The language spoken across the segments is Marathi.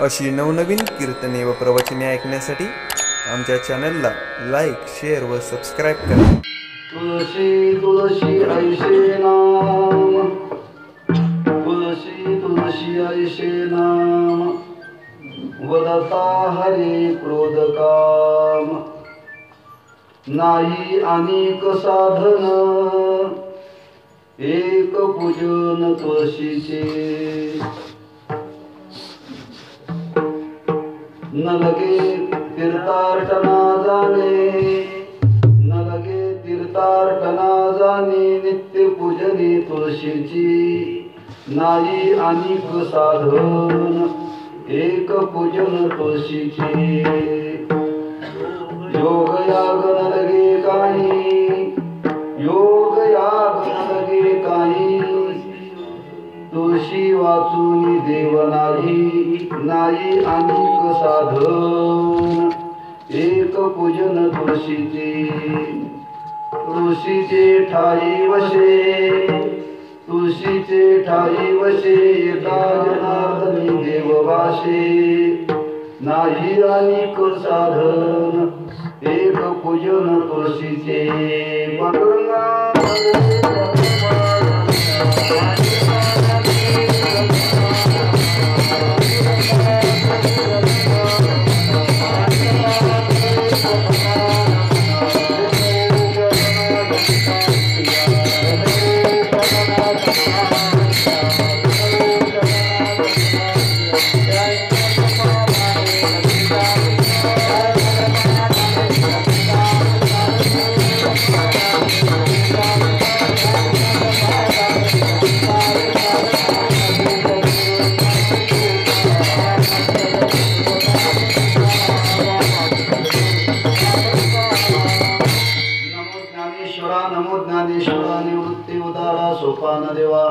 अशी नवनवीन कीर्तने व प्रवचने ऐकण्यासाठी आमच्या चॅनलला लाईक, शेअर व सबस्क्राईब करा. तुळशी तुळशी ऐशे नाम, तुळशी तुळशी ऐशे नाम, वदता हरी क्रोध काम. नाही अनेक साधन, एक पूजन तुळशीचे. न लगे तीर्थाटना जाणे, न लगे तीर्थाटना जाणे, नित्य पूजने तुळशीची. नाही अनेक साधन, एक पूजन तुळशीचे. योग याग न लगे काही, योग याग न लगे काही, तुळशी वाचून देव नाही. नाही अनेक साधन, एक पूजन तुळशीचे. तुळशीचे ठाई वशे, तुळशीचे ठाई वशे, एका जनार्दनी देव वाशे. नाही अनेक साधन, एक पूजन तुळशीचे. पांडुरंगा सोपान देवा.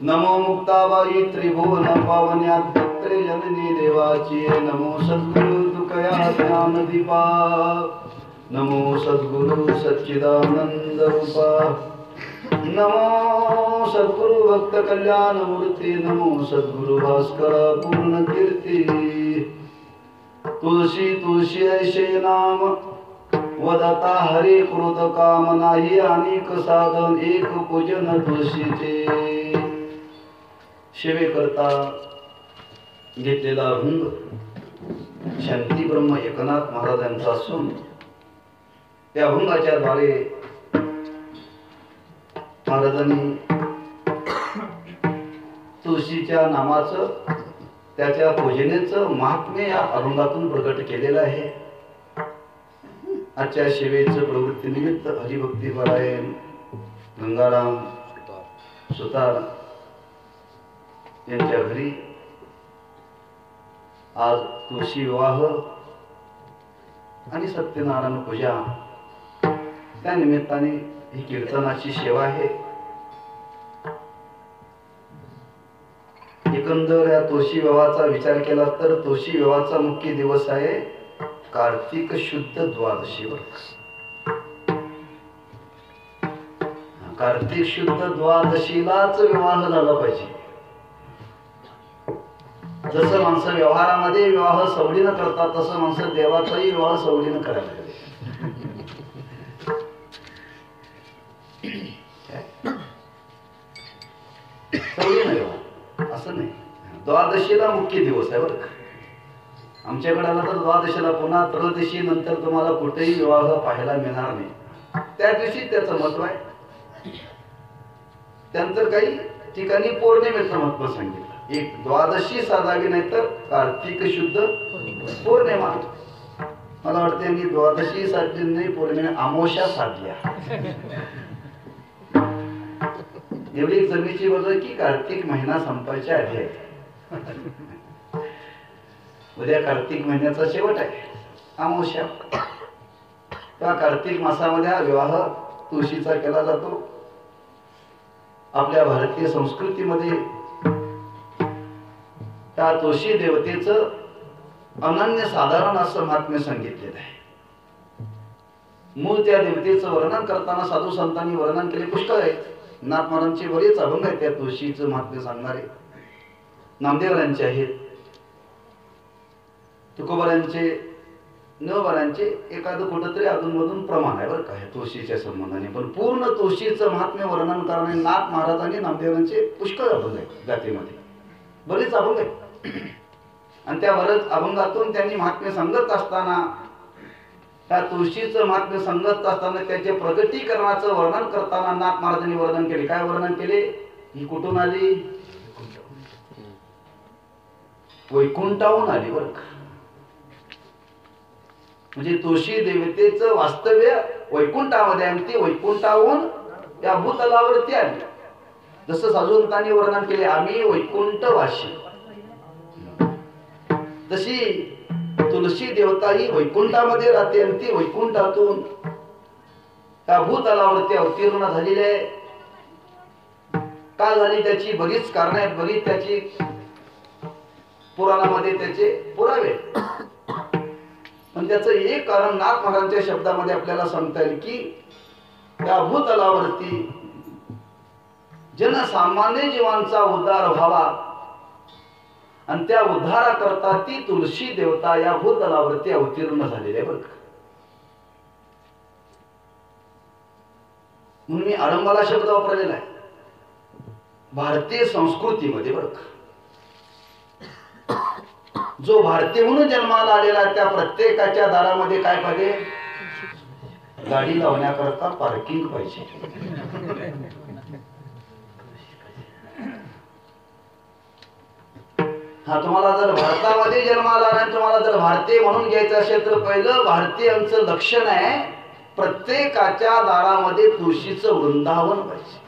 नमो मुक्ताबाई त्रिभुवन पावन्या त्रय जननी देवाची. नमो सद्गुरु तुकया ज्ञान दीपा, नमो सद्गुरु सच्चिदानंद रूपा, नमो सद्गुरु भक्त कल्याण मूर्ती, नमो सद्गुरु भास्कर पूर्ण कीर्ती. तुळशी तुळशी ऐशे नाम, वदता हरी कृत काम. नाही अनेक साधन, एक पूजन तुळशीचे. सेवेकरता घेतलेला अभंग शांती ब्रह्म एकनाथ महाराजांचा असून त्या अभंगाच्या द्वारे महाराजांनी तुळशीच्या नामाचं, त्याच्या पूजनेचं महात्म्य या अभंगातून प्रकट केलेलं आहे. आजच्या सेवेचं प्रवृत्ती निमित्त हरिभक्ती परायण गंगाराम सुतार यांच्या घरी आज तुळशी विवाह आणि सत्यनारायण पूजा, त्या निमित्ताने ही कीर्तनाची सेवा आहे. एकंदर या तुळशी विवाहाचा विचार केला तर तुळशी विवाहाचा मुख्य दिवस आहे कार्तिक शुद्ध द्वादशीवर. कार्तिक शुद्ध द्वादशीलाच विवाह झाला पाहिजे. जसं माणसं व्यवहारामध्ये विवाह सवडीनं करतात, तसं माणसं देवाचाही विवाह सवडीनं करायला पाहिजे. सवडीनं विवाह असं नाही. द्वादशीला मुख्य दिवस आहे बरं का. आमच्याकडे आला तर द्वादशीला, पुन्हा त्रयोदशी नंतर तुम्हाला कुठेही विवाह पाहायला मिळणार नाही. त्या दिवशी त्याचं महत्व आहे. त्यानंतर काही ठिकाणी पौर्णिमेचं महत्व सांगितलं. एक द्वादशी साधावी नाही तर कार्तिक शुद्ध पौर्णिमा. मला वाटतं यांनी द्वादशी साधली नाही, पौर्णिमा अमावस्या साधल्या. एवढी जमीची बदल की कार्तिक महिना संपायच्या आधी आहे. उद्या कार्तिक महिन्याचा शेवट आहे, अमावस्या. त्या कार्तिक मासामध्ये हा विवाह तुळशीचा केला जातो. आपल्या भारतीय संस्कृतीमध्ये त्या तुळशी देवतेचं अनन्य साधारण असं महात्म्य सांगितलेलं आहे. मूळ त्या देवतेचं वर्णन करताना साधू संतांनी वर्णन केले पुष्कळ आहे. नाथ महाराजांचे बरेच अभंग आहेत त्या तुळशीचं महात्म्य सांगणारे. नामदेवरांचे आहेत. तुकोबारांचे नवबारांचे एखादं कुठंतरी अधूनमधून प्रमाण आहे बरं का हे तुळशीच्या संबंधाने. पण पूर्ण तुळशीचं महात्म्य वर्णन करणारे नाथ महाराज आणि नामदेवांचे पुष्कळ अभंग आहेत जातीमध्ये, बरेच अभंग आहेत. आणि त्या बरेच अभंगातून त्यांनी महात्म्य सांगत असताना, त्या तुळशीचं महात्म्य सांगत असताना त्याचे प्रगटीकरणाचं वर्णन करताना नाथ महाराजांनी वर्णन केले. काय वर्णन केले? ही कुठून आली? वैकुंठाहून आली बरं का. म्हणजे तुळशी देवतेचं वास्तव्य वैकुंठामध्ये आणि ती वैकुंठाहून त्या भूतलावरती आली. जसं साधुंतांनी वर्णन केले, आम्ही वैकुंठवासी, तशी तुळशी देवता ही वैकुंठामध्ये राहते आणि ती वैकुंठातून त्या भूतलावरती अवतीर्ण झालेली आहे. का झाली त्याची बरीच कारण आहेत, बरीच त्याची पुराणामध्ये त्याचे पुरावे. पण त्याचं एक कारण नाथ महाराजांच्या शब्दामध्ये आपल्याला सांगता येईल की त्या भूतलावरती जनसामान्य जीवांचा उद्धार व्हावा आणि त्या उद्धाराकरता ती तुळशी देवता या भूतलावरती अवतीर्ण झालेली आहे बरं का. म्हणून मी आरंभाला शब्द वापरलेला आहे भारतीय संस्कृतीमध्ये बरं का. जो भारतीय म्हणून जन्माला आलेला त्या प्रत्येकाच्या दारामध्ये काय पाहिजे? गाडी लावण्याकरता पार्किंग पाहिजे. हा, तुम्हाला जर भारतामध्ये जन्माला आणि तुम्हाला जर भारतीय म्हणून घ्यायचं असेल तर पहिलं भारतीयांचं लक्षण आहे प्रत्येकाच्या दारामध्ये तुळशीचं वृंदावन पाहिजे.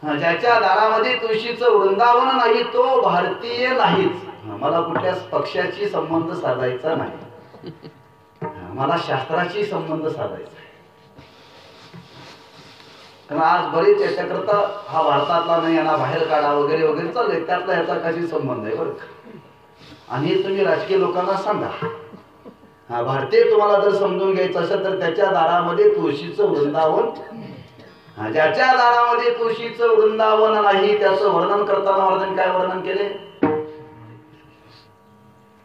ज्याच्या दारामध्ये तुळशीचं वृंदावन नाही तो भारतीय नाहीच. मला कुठल्याच पक्षाची संबंध साधायचा नाही, मला शास्त्राशी संबंध साधायचा. कारण आज बरेच याच्याकरता हा भारतातला नाही, यांना बाहेर काढा वगैरे वगैरे चाललंय, त्यातला याचा काही संबंध आहे बरं का. आणि तुम्ही राजकीय लोकांना सांगा, हा भारतीय तुम्हाला जर समजून घ्यायचं असेल तर त्याच्या दारामध्ये तुळशीचं वृंदावन, ज्याच्या दारामध्ये तुळशीचं वृंदावन नाही त्याचं वर्णन करताना महाराजांनी काय वर्णन केले?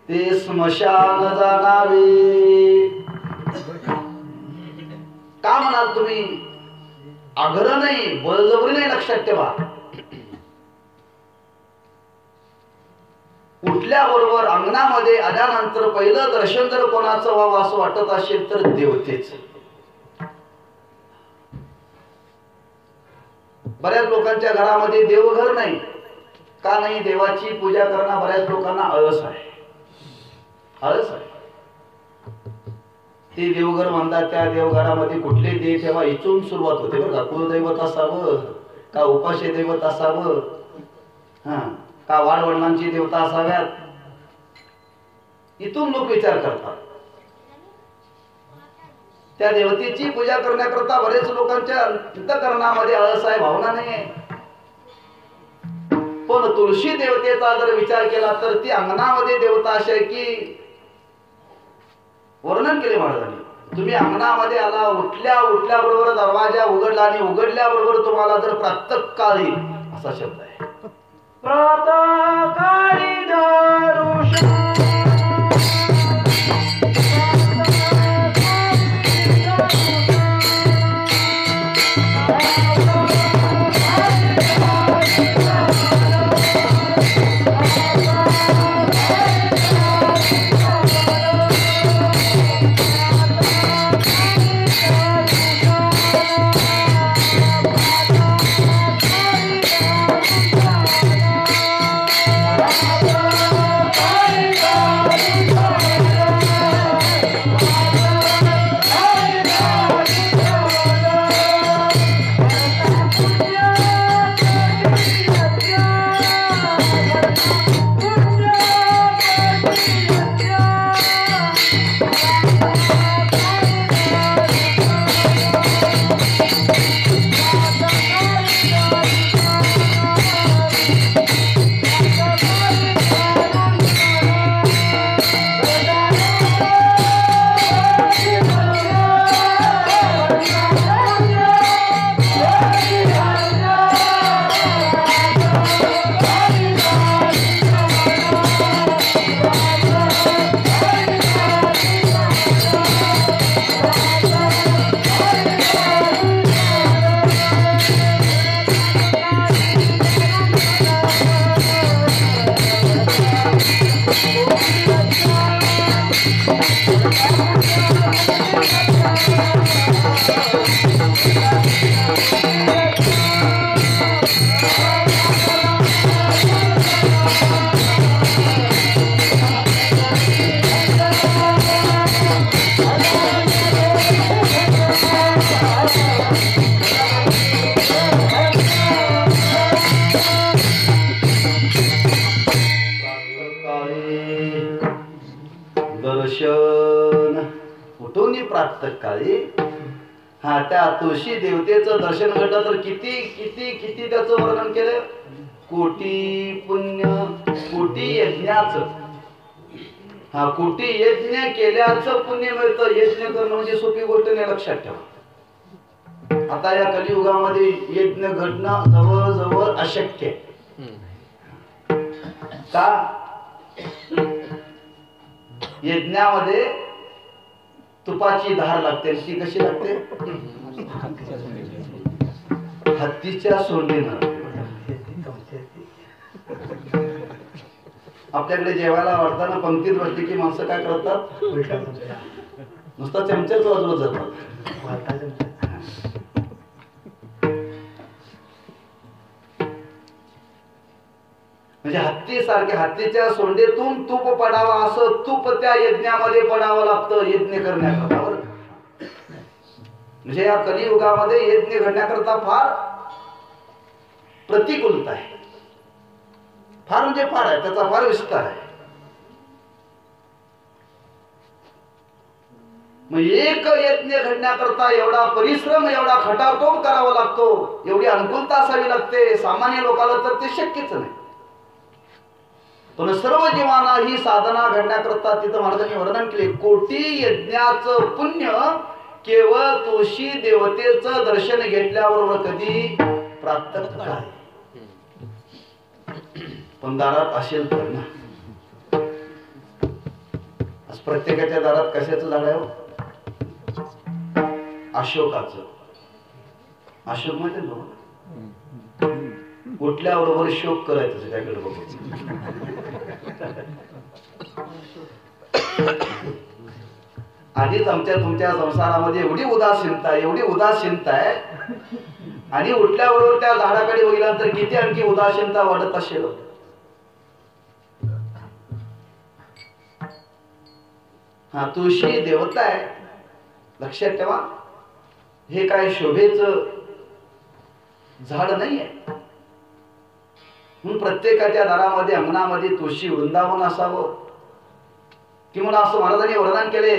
ते स्मशान जाणावे. का म्हणाल तुम्ही? आग्रह नाही, बळजबरी नाही, लक्षात ठेवा. उठल्याबरोबर अंगणामध्ये आल्यानंतर पहिलं दर्शन जर कोणाचं व्हावं असं वाटत असेल तर देवतेच. बऱ्याच लोकांच्या घरामध्ये देवघर नाही. का नाही? देवाची पूजा करणं बऱ्याच लोकांना आळस आहे, आळस आहे. ते देवघर म्हणतात, त्या देवघरामध्ये कुठले देव ठेवा इथून सुरुवात होते बरं का. कुलदैवत असावं का उपास्य दैवत असावं, का वाडवडिलांची देवता असाव्यात, इथून लोक विचार करतात. त्या देवतेची पूजा करण्याकरता बरेच लोकांच्या अंतःकरणामध्ये आळस आहे, भावना नाही आहे. पण तुळशी देवतेचा जर विचार केला तर ती अंगणामध्ये देवता अशी आहे की वर्णन केले महाराजांनी. तुम्ही अंगणामध्ये आला, उठल्या बरोबर दरवाजा उघडला आणि उघडल्याबरोबर तुम्हाला जर प्रातःकाळी असा शब्द आहे, प्रातःकाळी प्राप्त काळी हा त्या तुळशी देवतेचं दर्शन घडलं तर किती किती किती त्याचं वर्णन केलं. कोटी पुण्य कोटी यज्ञाचं हा कोटी यज्ञ केल्याचं पुण्य मिळतं. यज्ञ करणं म्हणजे सोपी गोष्ट नाही, लक्षात ठेवा. आता या कलियुगामध्ये यज्ञ घडणं जवळजवळ अशक्य का. यज्ञामध्ये तुपाची धार लागते. ती कशी लागते. हत्तीच्या सोंडीनं. आपल्याकडे जेवायला वाढताना पंक्तीत बसली की माणसं काय करतात, नुसता चमच्याच वाजवत जातात. म्हणजे हत्ती सारखे हत्तीच्या सोंडेतून तूप पडावा असं तूप त्या यज्ञामध्ये पडावं लागतं यज्ञ करण्याकरता. म्हणजे या कलियुगामध्ये यज्ञ घडण्याकरता फार प्रतिकूलता आहे. फार म्हणजे फार आहे, त्याचा फार विस्तार आहे. मग एक यज्ञ घडण्याकरता एवढा परिश्रम एवढा खटाटोप करावा लागतो, एवढी अनुकूलता असावी लागते. सामान्य लोकांना तर ते शक्यच नाही. पण सर्व जीवांना ही साधना घडण्याकरता तिथं महाराजांनी वर्णन केले. कोटी यज्ञाचं पुण्य केवळ तुळशी देवतेचं दर्शन घेतल्याबरोबर कधी प्राप्त काय. पण दारात असेल तर ना. आज प्रत्येकाच्या दारात कशाचं झाड आहे. अशोकाचं. अशोक माहिती ना, उठल्याबरोबर शोक करायचं त्याकडे बघायचं. आधीच आमच्या तुमच्या संसारामध्ये एवढी उदासीनता आहे आणि उठल्याबरोबर त्या झाडाकडे बघितल्यानंतर किती आणखी उदासीनता वाढत असेल. हा तुळशी देवता आहे, लक्षात ठेवा. हे काय शोभेचं झाड नाहीये. म्हणून प्रत्येकाच्या दारामध्ये अंगणामध्ये तुळशी वृंदावन असावं. किंवा असं महाराजांनी वर्णन केले,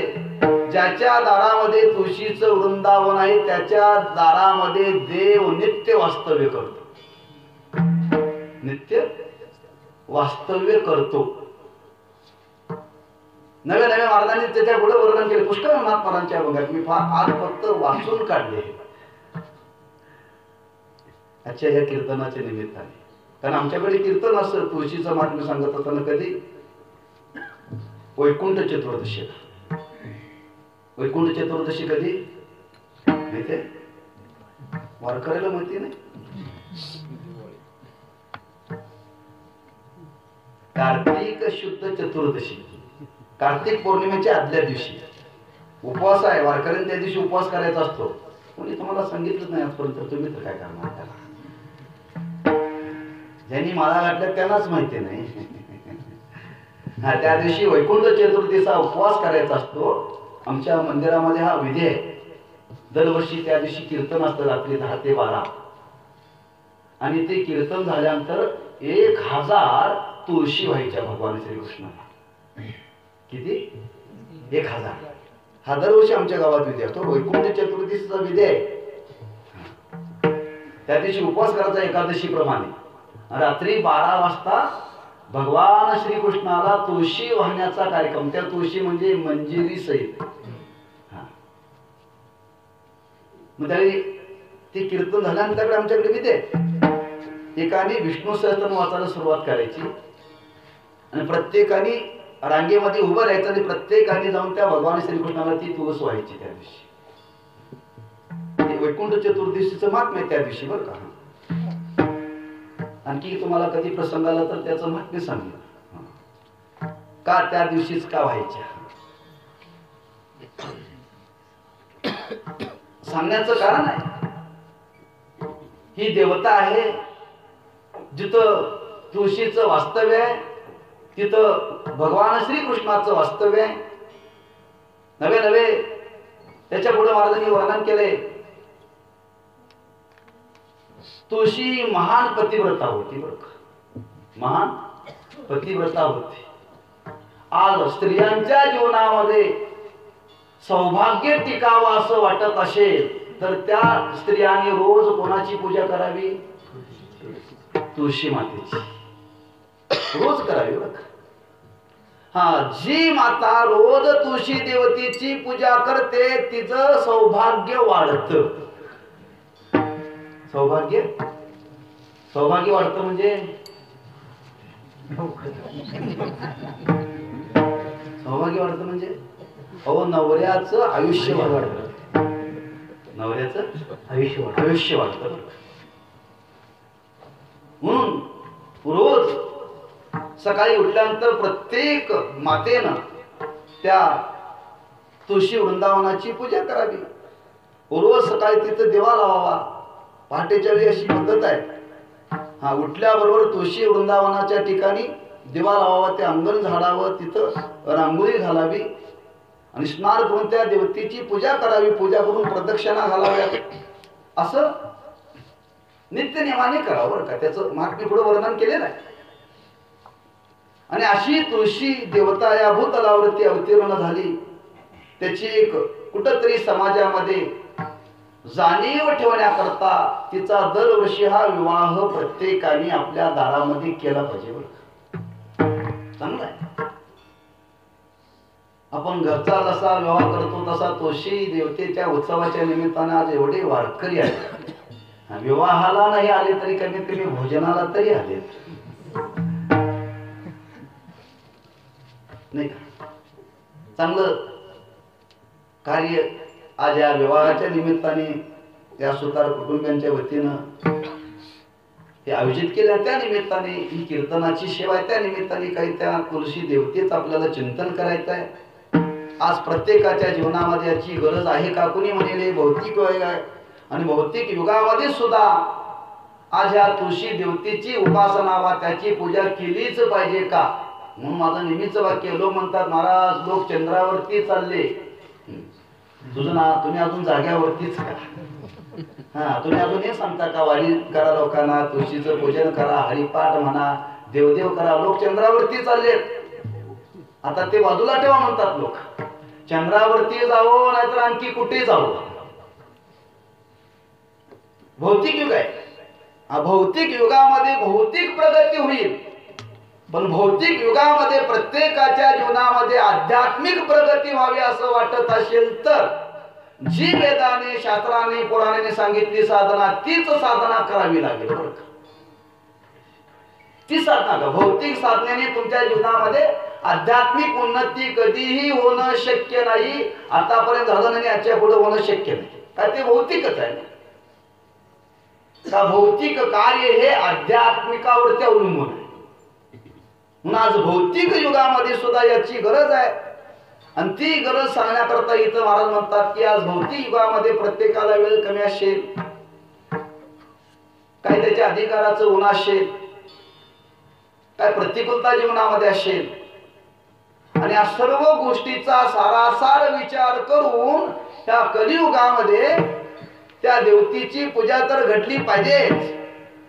ज्याच्या दारामध्ये तुळशीचं वृंदावन आहे त्याच्या दारामध्ये देव नित्य वास्तव्य करतो. नित्य वास्तव्य करतो. नव्या नव्या महाराजांनी त्याच्या पुढे वर्णन केले. पुष्कळ महात्मारांच्या बघा मी आज फक्त वाचून काढले आजच्या या कीर्तनाच्या निमित्ताने. कारण आमच्याकडे कीर्तन असतं तुळशीचं महात्म्य सांगत असताना कधी वैकुंठ चतुर्दशी. वैकुंठ चतुर्दशी कधी माहितीये, वारकऱ्याला माहिती नाही. कार्तिक शुद्ध चतुर्दशी, कार्तिक पौर्णिमेच्या आदल्या दिवशी उपवास आहे. वारकऱ्यांनी त्या दिवशी उपवास करायचा असतो. कोणी तुम्हाला सांगितलंच नाही आजपर्यंत. तुम्ही तर काय करणार त्याला. ज्यांनी माळा घातल्या त्यांनाच माहिती नाही. त्या दिवशी वैकुंठ चतुर्थीचा उपवास करायचा असतो. आमच्या मंदिरामध्ये हा विधी आहे. दरवर्षी त्या दिवशी कीर्तन असतं रात्री 10 ते 12. आणि ते कीर्तन झाल्यानंतर 1000 तुळशी व्हायच्या भगवान श्रीकृष्णाला. किती? 1000. हा दरवर्षी आमच्या गावात विधी असतो. वैकुंठ चतुर्थीचा विधी आहे. त्या दिवशी उपवास करायचा एकादशी प्रमाणे. रात्री 12 वाजता भगवान श्रीकृष्णाला तुळशी वाहण्याचा कार्यक्रम. त्या तुळशी म्हणजे मंजिरी सहित. मग त्यावेळी ते कीर्तन झाल्यानंतर आमच्याकडे विधी आहे. एकाने विष्णू सहस्त्रनाम वाचायला सुरुवात करायची आणि प्रत्येकाने रांगेमध्ये उभं राहायचं आणि प्रत्येकाने जाऊन त्या भगवान श्रीकृष्णाला ती तुळस व्हायची त्या दिवशी. वैकुंठ चतुर्दशीचं महात्म्य त्या दिवशी बरं का. आणखी तुम्हाला कधी प्रसंग आला तर त्याचं महात्म्य सांगितलं का त्या दिवशीच का व्हायच्या. सांगण्याचं कारण आहे, ही देवता आहे जिथं तुळशीचं वास्तव्य आहे, तिथं भगवान श्रीकृष्णाचं वास्तव्य आहे. नवे नवे त्याच्या पुढे महाराजांनी वर्णन केले. तुळशी महान पतिव्रता होती बरं का. महान पतिव्रता होती. आज स्त्रियांच्या जीवनामध्ये सौभाग्य टिकावं असं वाटत असेल तर त्या स्त्रियांनी रोज कोणाची पूजा करावी? तुळशी मातेची रोज करावी बघा. हा, जी माता रोज तुळशी देवतेची पूजा करते तिचं सौभाग्य वाढत. सौभाग्य सौभाग्य वाढतं म्हणजे सौभाग्य वाढतं म्हणजे अहो नवऱ्याचं आयुष्य वाढतं. नवऱ्याचं आयुष्य वाढतं. म्हणून रोज सकाळी उठल्यानंतर प्रत्येक मातेनं त्या तुळशी वृंदावनाची पूजा करावी. रोज सकाळी तिथं दिवा लावावा. पहाटेच्या वेळी अशी पद्धत आहे. हा, उठल्याबरोबर तुळशी वृंदावनाच्या ठिकाणी दिवा लावावा, ते अंगण झाडावं, तिथं रांगोळी घालावी आणि स्नान करून त्या देवतेची पूजा करावी. पूजा करून प्रदक्षिणा घालाव्या. असं नित्य नियमाने करावं बरं का. त्याचं महात्म्य पुढे वर्णन केलेलं आहे. आणि अशी तुळशी देवता या भूतलावरती अवतीर्ण झाली. त्याची एक कुठंतरी समाजामध्ये जाणीव ठेवण्याकरता तिचा दरवर्षी हा विवाह प्रत्येकाने आपल्या दारामध्ये केला पाहिजे बरं. चांगला आहे. आपण घरचा जसा विवाह करतो तसा तुळशी देवतेच्या उत्सवाच्या निमित्ताने आज एवढे वारकरी आहेत. विवाहाला नाही आले तरी कमीत कमी भोजनाला तरी आले नाही का. चांगलं कार्य आज या विवाहाच्या निमित्ताने या सुतार कुटुंबियांच्या वतीनं हे आयोजित केलं. त्या निमित्ताने ही कीर्तनाची सेवा आहे. त्या निमित्ताने काही त्या तुळशी देवतेच आपल्याला चिंतन करायचं आहे. आज प्रत्येकाच्या जीवनामध्ये याची गरज आहे का? कुणी म्हणेल भौतिक युग आहे आणि भौतिक युगामध्ये सुद्धा आज या तुळशी देवतेची उपासना वा त्याची पूजा केलीच पाहिजे का? म्हणून माझं नेहमीच वाक्य, लोक म्हणतात महाराज लोक चंद्रावरती चालले. तुझं ना तुम्ही अजून जाग्यावरतीच का? हा, तुम्ही अजून हे सांगता का वारी करा लोकांना, तुळशीचं पूजन करा, हरिपाठ म्हणा, देवदेव करा. लोक चंद्रावरती चाललेत. आता ते बाजूला ठेवा म्हणतात लोक. चंद्रावरती जावं नाहीतर आणखी कुठे जावं. भौतिक युग आहे. भौतिक युगामध्ये भौतिक प्रगती होईल, पण भौतिक युगामध्ये प्रत्येकाच्या जीवनामध्ये आध्यात्मिक प्रगती व्हावी असं वाटत असेल तर जी वेदाने शास्त्राने पुराणाने सांगितली साधना तीच साधना करावी लागेल. ती साधना का भौतिक साधनेने तुमच्या जीवनामध्ये आध्यात्मिक उन्नती कधीही होणं शक्य नाही. आतापर्यंत झालं नाही, याच्या पुढे होणं शक्य नाही. काय ते भौतिकच आहे का? भौतिक कार्य हे आध्यात्मिकावरती अवलंबून आहे. म्हणून आज भौतिक युगामध्ये सुद्धा याची गरज आहे. आणि ती गरज सांगण्याकरता इथं महाराज म्हणतात की आज भौतिक युगामध्ये प्रत्येकाला वेळ कमी असेल, काही त्याच्या अधिकाराचं ऊन असेल, काय प्रतिकूलता जीवनामध्ये असेल, आणि या सर्व गोष्टीचा सारासार विचार करून त्या कलियुगामध्ये त्या देवतेची पूजा तर घडली पाहिजेच.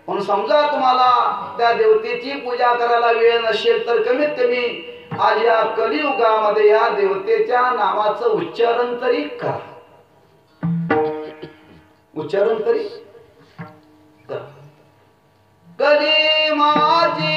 पण समजा तुम्हाला त्या देवतेची पूजा करायला वेळ नसेल तर कमीत कमी आज या कलियुगामध्ये या देवतेच्या नावाचं उच्चारण तरी करा. उच्चारण तरी करा. कली माझी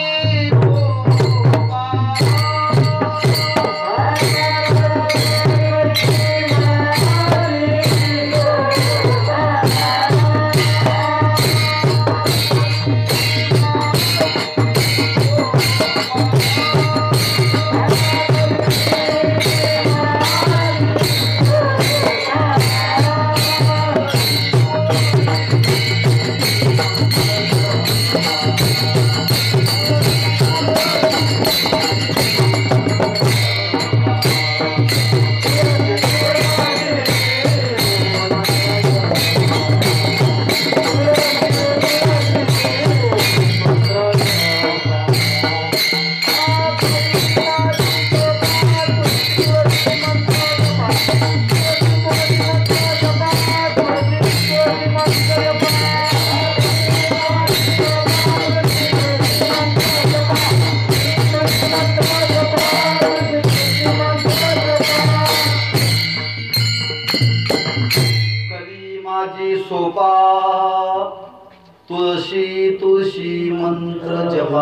तुळशी तुळशी मंत्र जपा.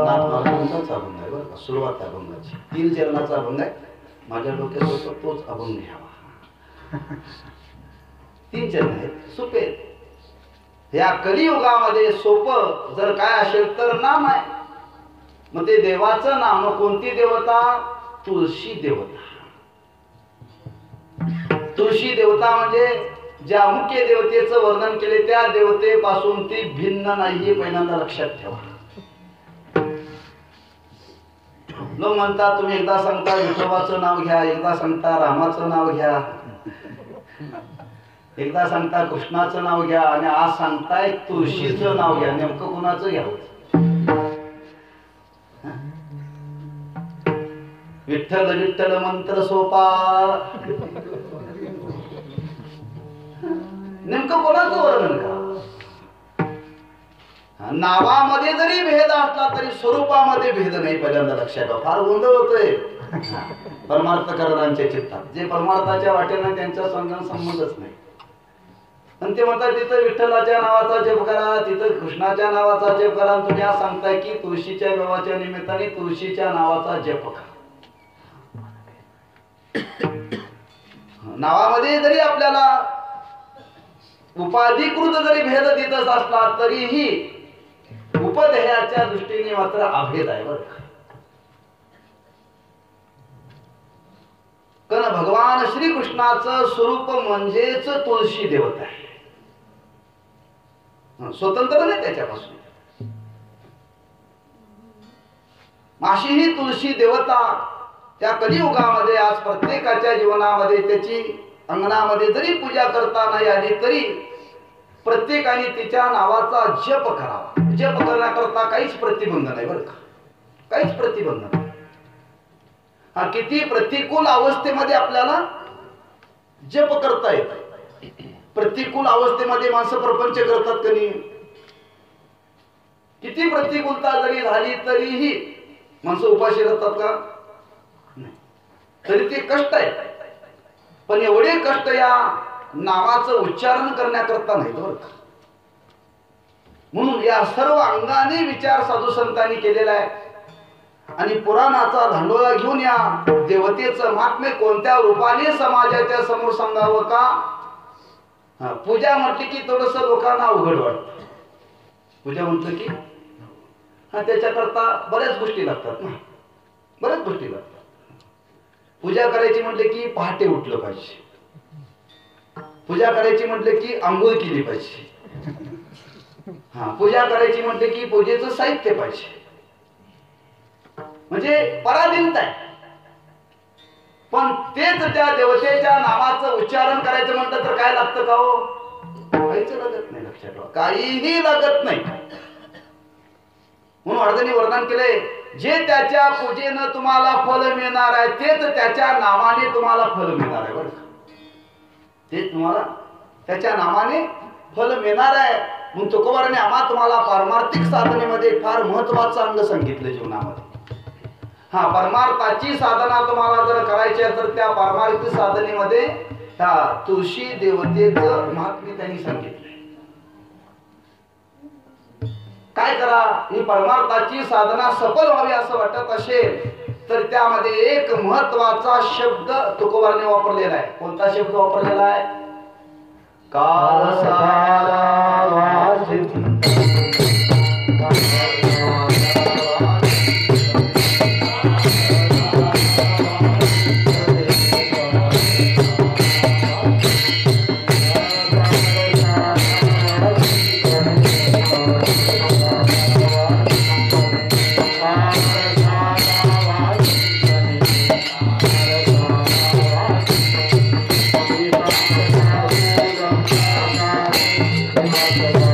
नाथ महाराजांचा अभंग आहे बरं का, सुरुवात अभंगाची 3 चरणाचा अभंग आहे. माझ्या डोक्यात होता तोच अभंग घ्यावा. 3 चरण आहेत, सोपे आहेत. या कलियुगामध्ये सोपं जर काय असेल तर नाम आहे. मग ते देवाचं नाम कोणती देवता? तुळशी देवता. तुळशी देवता म्हणजे ज्या मुख्य देवतेचं वर्णन केले त्या देवतेपासून ती भिन्न नाही, हे पहिल्यांदा लक्षात ठेवा. लोक म्हणतात तुम्ही एकदा सांगता विठोबाचं नाव घ्या, एकदा सांगता रामाचं नाव घ्या, एकदा सांगता कृष्णाचं नाव घ्या आणि आज सांगताय तुळशीचं नाव घ्या. नेमकं कुणाचं घ्यावं? विठ्ठल विठ्ठल मंत्र सोपा. नेमकं कोणाचं वर्णन करा? नावामध्ये जरी भेद असला तरी स्वरूपामध्ये भेद नाही. पहिल्यांदा लक्षात ठेवा. फार गोंधळ होतोय परमार्थकरांच्या चित्तात. जे परमार्थाच्या वाटेनं त्यांचा संबंधच नाही. आणि ते म्हणतात तिथं विठ्ठलाच्या नावाचा जप करा, तिथं कृष्णाच्या नावाचा जप करा. तुम्ही आज सांगताय की तुळशीच्या विवाहाच्या निमित्ताने तुळशीच्या नावाचा जप करा. नावामध्ये जरी आपल्याला उपाधिकृत जरी भेद दिसत असला तरीही उपदेहाच्या दृष्टीने मात्र अभेद आहे बरं. कारण भगवान श्रीकृष्णाचं स्वरूप म्हणजेच तुळशी देवता आहे, स्वतंत्र नाही त्याच्यापासून. अशी ही तुळशी देवता त्या कलियुगामध्ये आज प्रत्येकाच्या जीवनामध्ये त्याची अंगणामध्ये जरी पूजा करता नाही आली तरी प्रत्येकाने तिच्या नावाचा जप करावा. जप करण्याकरता काहीच प्रतिबंध नाही बरं का, काहीच प्रतिबंध नाही. हा किती प्रतिकूल अवस्थेमध्ये आपल्याला जप करता येत. प्रतिकूल अवस्थेमध्ये माणसं प्रपंच करतात का नाही? किती प्रतिकूलता जरी झाली तरीही माणसं उपाशी राहतात का? नाही. तरी ते कष्ट आहे, पण एवढे कष्ट या नावाचं उच्चारण करण्याकरता नाही बरं का. म्हणून या सर्व अंगाने विचार साधू संतांनी केलेला आहे. आणि पुराणाचा धांडोळा घेऊन या देवतेचं महात्म्य कोणत्या रूपाने समाजाच्या समोर सांगावं का? पूजा म्हटली की थोडस लोकांना अवघड वाटतं. पूजा म्हटलं की त्याच्याकरता बऱ्याच गोष्टी लागतात ना, बऱ्याच गोष्टी लागतात. पूजा करायची म्हटले की पहाटे उठलं पाहिजे. पूजा करायची म्हटले की आंघोळ केली पाहिजे. पूजा करायची म्हटले की पूजेचं साहित्य पाहिजे. म्हणजे पराधीनता आहे. पण तेच त्या देवतेच्या नावाचं उच्चारण करायचं म्हटलं तर काय लागतं का हो? काहीच लागत नाही. लक्षात ठेवा, काहीही लागत नाही. म्हणून अर्धनी वर्णन केलंय, जे त्याच्या पूजेनं तुम्हाला फल मिळणार आहे तेच त्याच्या नावाने तुम्हाला फल मिळणार आहे बरं. ते तुम्हाला त्याच्या नावाने फल मिळणार आहे. म्हणून तुकोबाराने आम्हा तुम्हाला पारमार्थिक साधनेमध्ये फार महत्वाचं अंग सांगितलं जीवनामध्ये. परमार्थाची साधना तुम्हाला जर करायची आहे तर त्या परमार्थिक साधनेमध्ये त्या तुळशी देवतेचं महात्म्य त्यांनी सांगितलंय. काय करा, ही परमार्थाची साधना सफल व्हावी असं वाटत असेल तर त्यामध्ये एक महत्वाचा शब्द तुकोबाराने वापरलेला आहे. कोणता शब्द वापरलेला आहे? काल Thank you.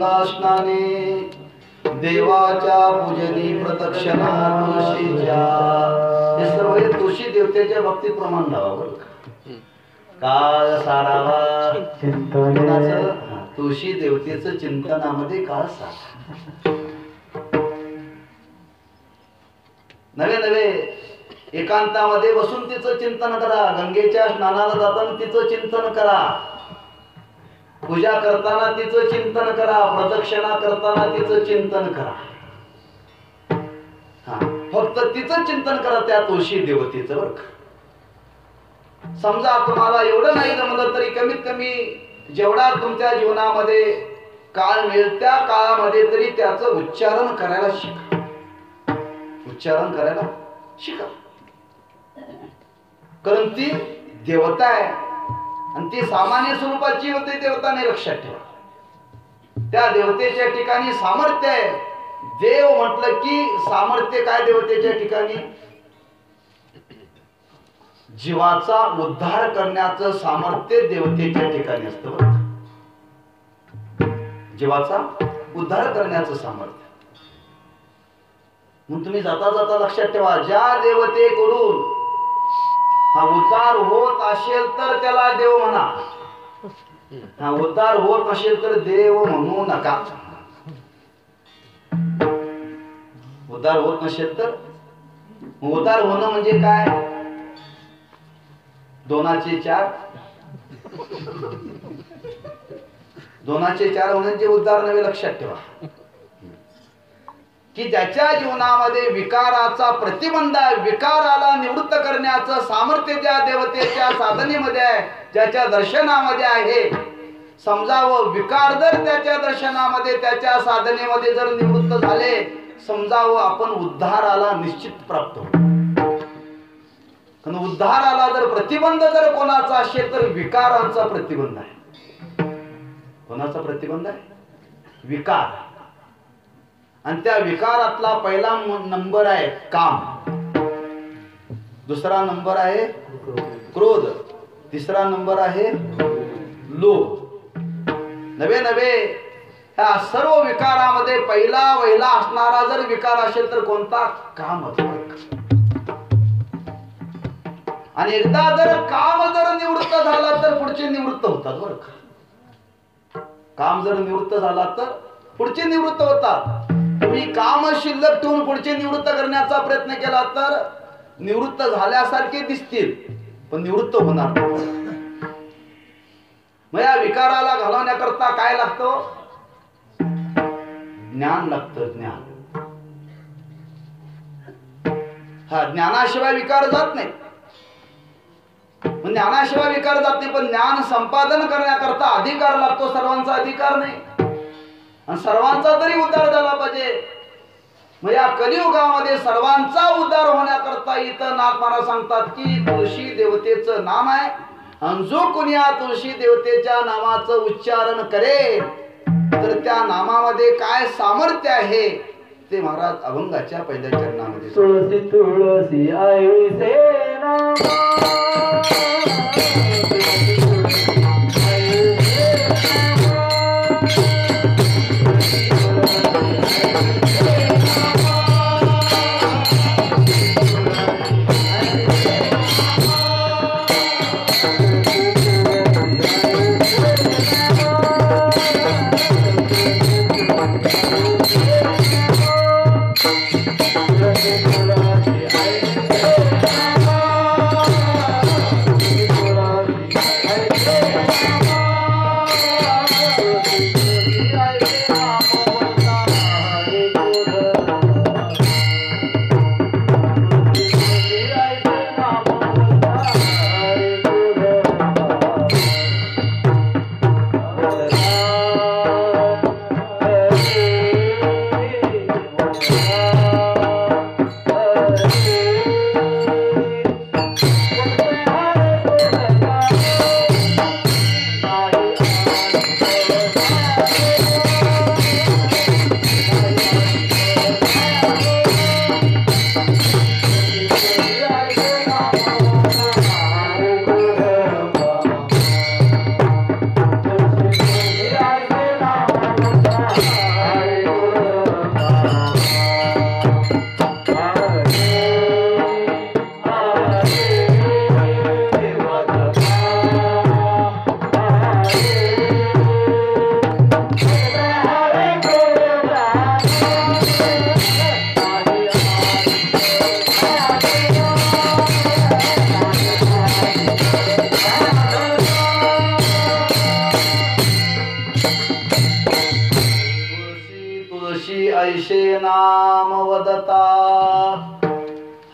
गंगा स्नाने देवाच्या पूजनी प्रदक्षिणा तुळशीच्या. हे सर्व हे तुळशी देवतेच्या बाबतीत प्रमाण लावावं. काळ सारावा चिंतनाचं, तुळशी देवतेचं चिंतनामध्ये काळ सारा. नवे नवे एकांतामध्ये बसून तिचं चिंतन करा. गंगेच्या स्नानाला जाताना तिचं चिंतन करा. पूजा करताना तिचं चिंतन करा. प्रदक्षिणा करताना तिचं चिंतन करा. फक्त तिचं चिंतन करा, त्या तुळशी देवतेचं. बरं का? समजा तुम्हाला एवढं नाही जमलं तरी कमीत कमी जेवढा तुमच्या जीवनामध्ये काळ मिळेल त्या काळामध्ये तरी त्याचं उच्चारण करायला शिका. उच्चारण करायला शिका. कारण ती देवता आहे आणि ती सामान्य स्वरूपाची होते देवता नाही, लक्षात ठेवा. त्या देवतेच्या ठिकाणी सामर्थ्य आहे. देव म्हटलं की सामर्थ्य काय देवतेच्या ठिकाणी? जीवाचा उद्धार करण्याचं सामर्थ्य देवतेच्या ठिकाणी असतं. जीवाचा उद्धार करण्याचं सामर्थ्य. मग तुम्ही जाता जाता लक्षात ठेवा, ज्या देवतेकडून हा उद्धार होत असेल तर त्याला देव म्हणा. हा उद्धार होत असेल तर देव म्हणू नका. उद्धार होत नसेल तर, उद्धार होणं म्हणजे काय? दोनाचे चार. दोनाचे चार होण्याचे उद्धार नवे, लक्षात ठेवा. की ज्याच्या जीवनामध्ये विकाराचा प्रतिबंध आहे, विकाराला निवृत्त करण्याचं सामर्थ्य ज्या देवतेच्या साधनेमध्ये आहे, ज्याच्या दर्शनामध्ये आहे. समजावं, विकार जर त्याच्या दर्शनामध्ये त्याच्या साधनेमध्ये जर निवृत्त झाले, समजावं आपण उद्धाराला निश्चित प्राप्त होतो. कारण उद्धाराला जर प्रतिबंध जर कोणाचा असेल तर विकारांचा प्रतिबंध आहे. कोणाचा प्रतिबंध आहे? विकार. आणि त्या विकारातला पहिला नंबर आहे काम. दुसरा नंबर आहे क्रोध. तिसरा नंबर आहे लोभ. नवे नवे ह्या सर्व विकारामध्ये पहिला वहिला असणारा जर विकार असेल तर कोणता? काम. आणि एकदा जर काम जर निवृत्त झाला तर पुढचे निवृत्त होतात. बरं का? काम जर निवृत्त झाला तर पुढचे निवृत्त होतात. तुम्ही काम शिल्लक ठेवून पुढचे निवृत्त करण्याचा प्रयत्न केला तर निवृत्त झाल्यासारखे दिसतील पण निवृत्त होणार नाही. मग या विकाराला घालवण्याकरता काय लागतं? ज्ञान लागतं. ज्ञान. हा, ज्ञानाशिवाय विकार जात नाही. ज्ञानाशिवाय विकार जात नाही, पण ज्ञान संपादन करण्याकरता अधिकार लागतो. सर्वांचा अधिकार नाही आणि सर्वांचा तरी उद्धार झाला पाहिजे. मग या कलियुगामध्ये सर्वांचा उद्धार होण्याकरता इथं नाथ महाराज सांगतात की तुळशी देवतेचं नाम आहे. आणि जो कोणी या तुळशी देवतेच्या नामाचं उच्चारण करेल तर त्या नामामध्ये काय सामर्थ्य आहे ते महाराज अभंगाच्या पहिल्या चरणामध्ये. तुळसी तुळसी ऐसे नामा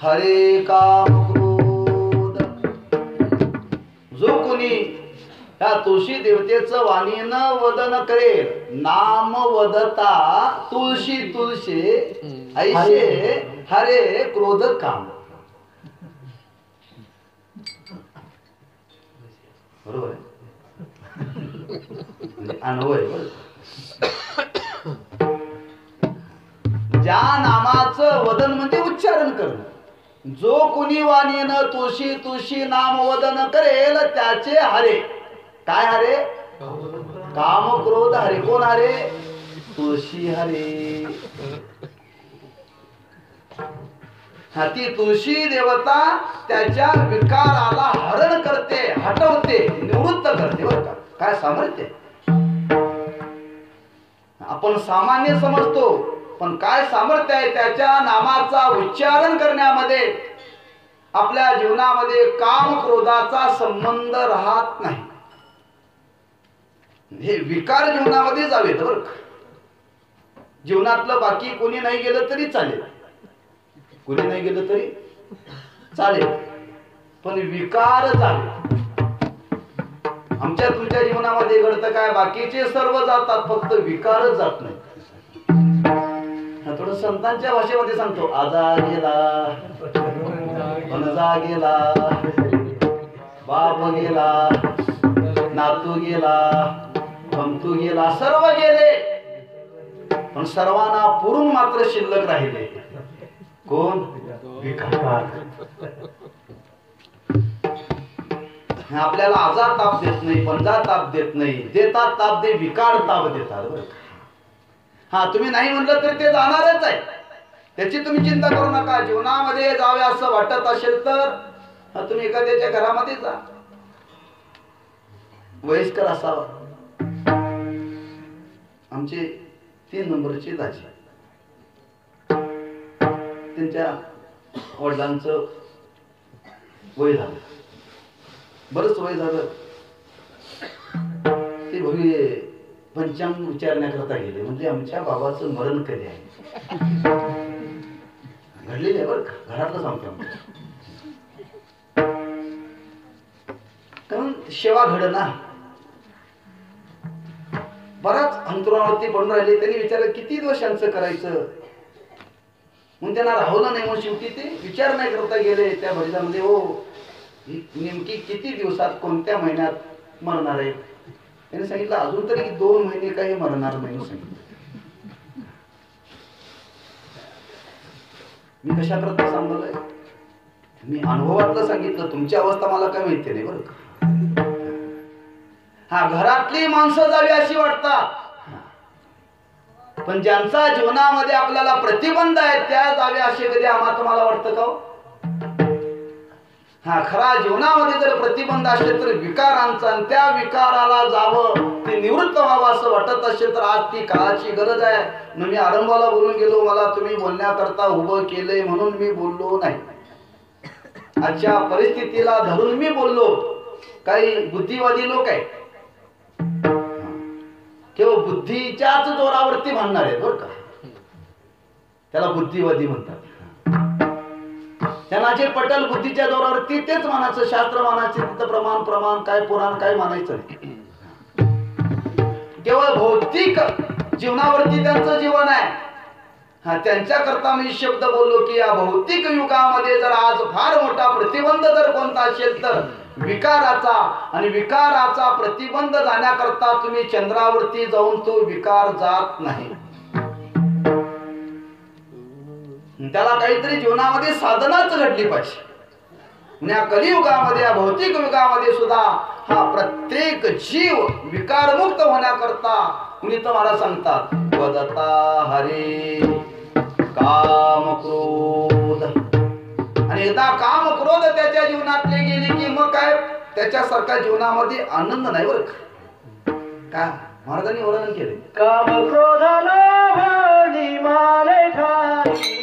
हरे काम क्रोध. जो कोणी त्या तुळशी देवतेचं वाणीनं वदन करेल, नाम वदता तुळशी तुळशी ऐशे हरे क्रोध काम. बरोबर आहे, म्हणजे अन्वय. ज्या नामाचं वदन म्हणजे उच्चारण करणं. जो कोणी वाणीनं तुळशी तुळशी नाम वदन करेल त्याचे हरे. काय हरे? काम क्रोध हरे. कोण हरे? तुळशी हरे. हा, ती तुळशी देवता त्याच्या विकाराला हरण करते, हटवते, निवृत्त करते. बरं का, काय सामर्थ्य. आपण सामान्य समजतो, पण काय सामर्थ्य आहे त्याच्या नामाचा उच्चारण करण्यामध्ये. आपल्या जीवनामध्ये काम क्रोधाचा संबंध राहत नाही. हे विकार जीवनामध्ये जावेत. बरं का, जीवनातलं बाकी कोणी नाही गेलं तरी चालेल, कोणी नाही गेलं तरी चालेल, पण विकार जावे. आमच्या तुमच्या जीवनामध्ये घडतं काय? बाकीचे सर्व जातात, फक्त विकारच जात नाही. थोडं संतांच्या भाषेमध्ये सांगतो. आजा गेला, पणजा गेला, बाप गेला, नातू गेला, भमतू गेला, सर्व गेले, पण सर्वांना पुरून मात्र शिल्लक राहिले. कोण? विकार. आपल्याला आजार ताप देत नाही, पंजा ताप देत नाही, देतात ताप दे, विकार ताप देतात. हा, तुम्ही नाही म्हणलं तरी ते जाणारच आहे, त्याची तुम्ही चिंता करू नका. जीवनामध्ये जावे असं वाटत असेल तर तुम्ही एखाद्याच्या घरामध्ये जा, वयस्कर असावा. आमचे 3 नंबरचे दाजी, त्यांच्या वडिलांचं वय झालं, बरंच वय झालं. ते भव्य पंचांग विचारण्याकरता गेले. म्हणजे आमच्या बाबाचं मरण कधी आहे. घडलेलं आहे बरं का, घरातलं सांगतो. कारण सेवा घडना, बराच अंतरावरती पडून राहिले. त्यांनी विचारलं किती दिवसांचं करायचं, म्हणून त्यांना राहवलं नाही. म्हणून शेवटी ते विचार नाही करता गेले त्या भजनामध्ये. हो, नेमकी किती दिवसात कोणत्या महिन्यात मरणार आहे? त्यांनी सांगितलं अजून तरी 2 महिने काही मरणार नाही सांगितलं. मी कशा करता सांगलंय? मी अनुभवातलं सांगितलं, तुमची अवस्था मला काय माहिती नाही बरं का. हा, घरातली माणसं जावी अशी वाटतात, पण ज्यांचा जीवनामध्ये आपल्याला प्रतिबंध आहे त्या जावे असे कधी आम्हाला तुम्हाला वाटतं का? हा, खरा जीवनामध्ये जर प्रतिबंध असेल तर विकारांचा, आणि त्या विकाराला जावं, ते निवृत्त व्हावं असं वाटत असेल तर आज ती काळाची गरज आहे. मी आरंभाला बोलून गेलो, मला तुम्ही बोलण्याकरता उभं केलंय म्हणून मी बोललो नाही. आजच्या परिस्थितीला धरून मी बोललो. काही बुद्धिवादी लोक आहेत, केवळ बुद्धीच्याच जोरावरती म्हणणार आहेत बरं का, त्याला बुद्धिवादी म्हणतात. त्यांना जे पटल बुद्धीच्या जोरावरती तेच मानायचं, शास्त्र मानायचे, तिथं प्रमाण प्रमाण काय पुराण काय मानायचं नाही. केवळ भौतिक जीवनावरती त्यांचं जीवन आहे. हा, त्यांच्या करता मी शब्द बोललो की या भौतिक युगामध्ये जर आज फार मोठा प्रतिबंध जर कोणता असेल तर विकाराचा, आणि विकाराचा प्रतिबंध जाण्याकरता तुम्ही चंद्रावरती जाऊन तो विकार जात नाही. त्याला काहीतरी जीवनामध्ये साधनाच घडली पाहिजे. या कलियुगामध्ये, या भौतिक युगामध्ये सुद्धा हा प्रत्येक जीव विकारमुक्त होण्याकरता कुणी तर मला सांगतात वदता हरे काम क्रोध. आणि एकदा काम क्रोध त्याच्या जीवनातले गेले की मग काय त्याच्यासारखा जीवनामध्ये आनंद नाही बरं का. महाराजांनी वर्णन केले, काम क्रोध लोभ निमाले ठाई.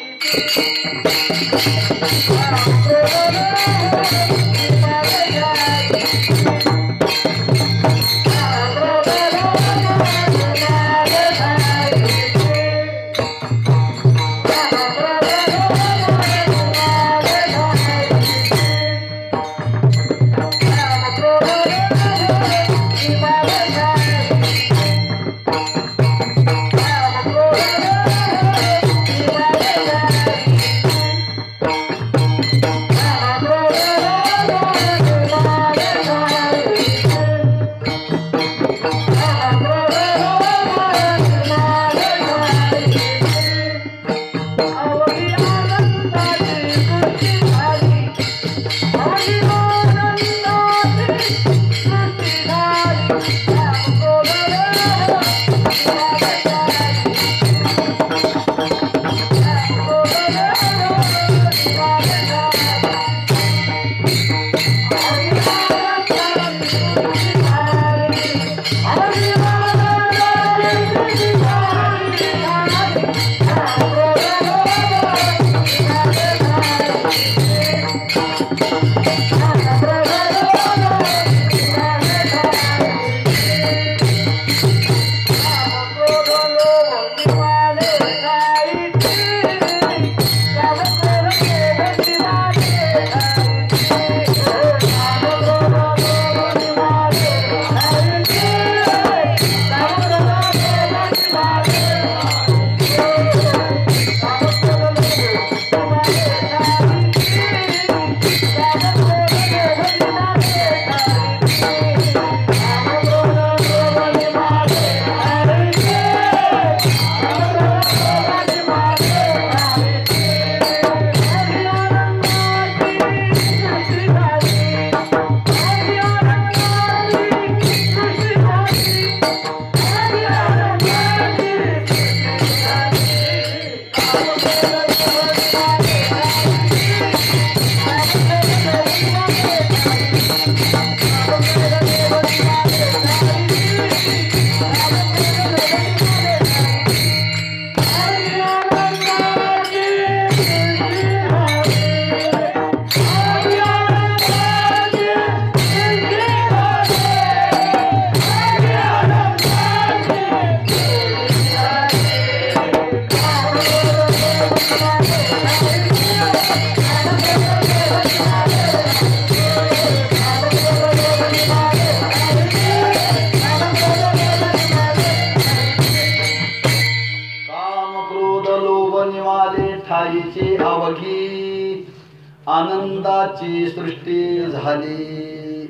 आनंदाची सृष्टी झाली.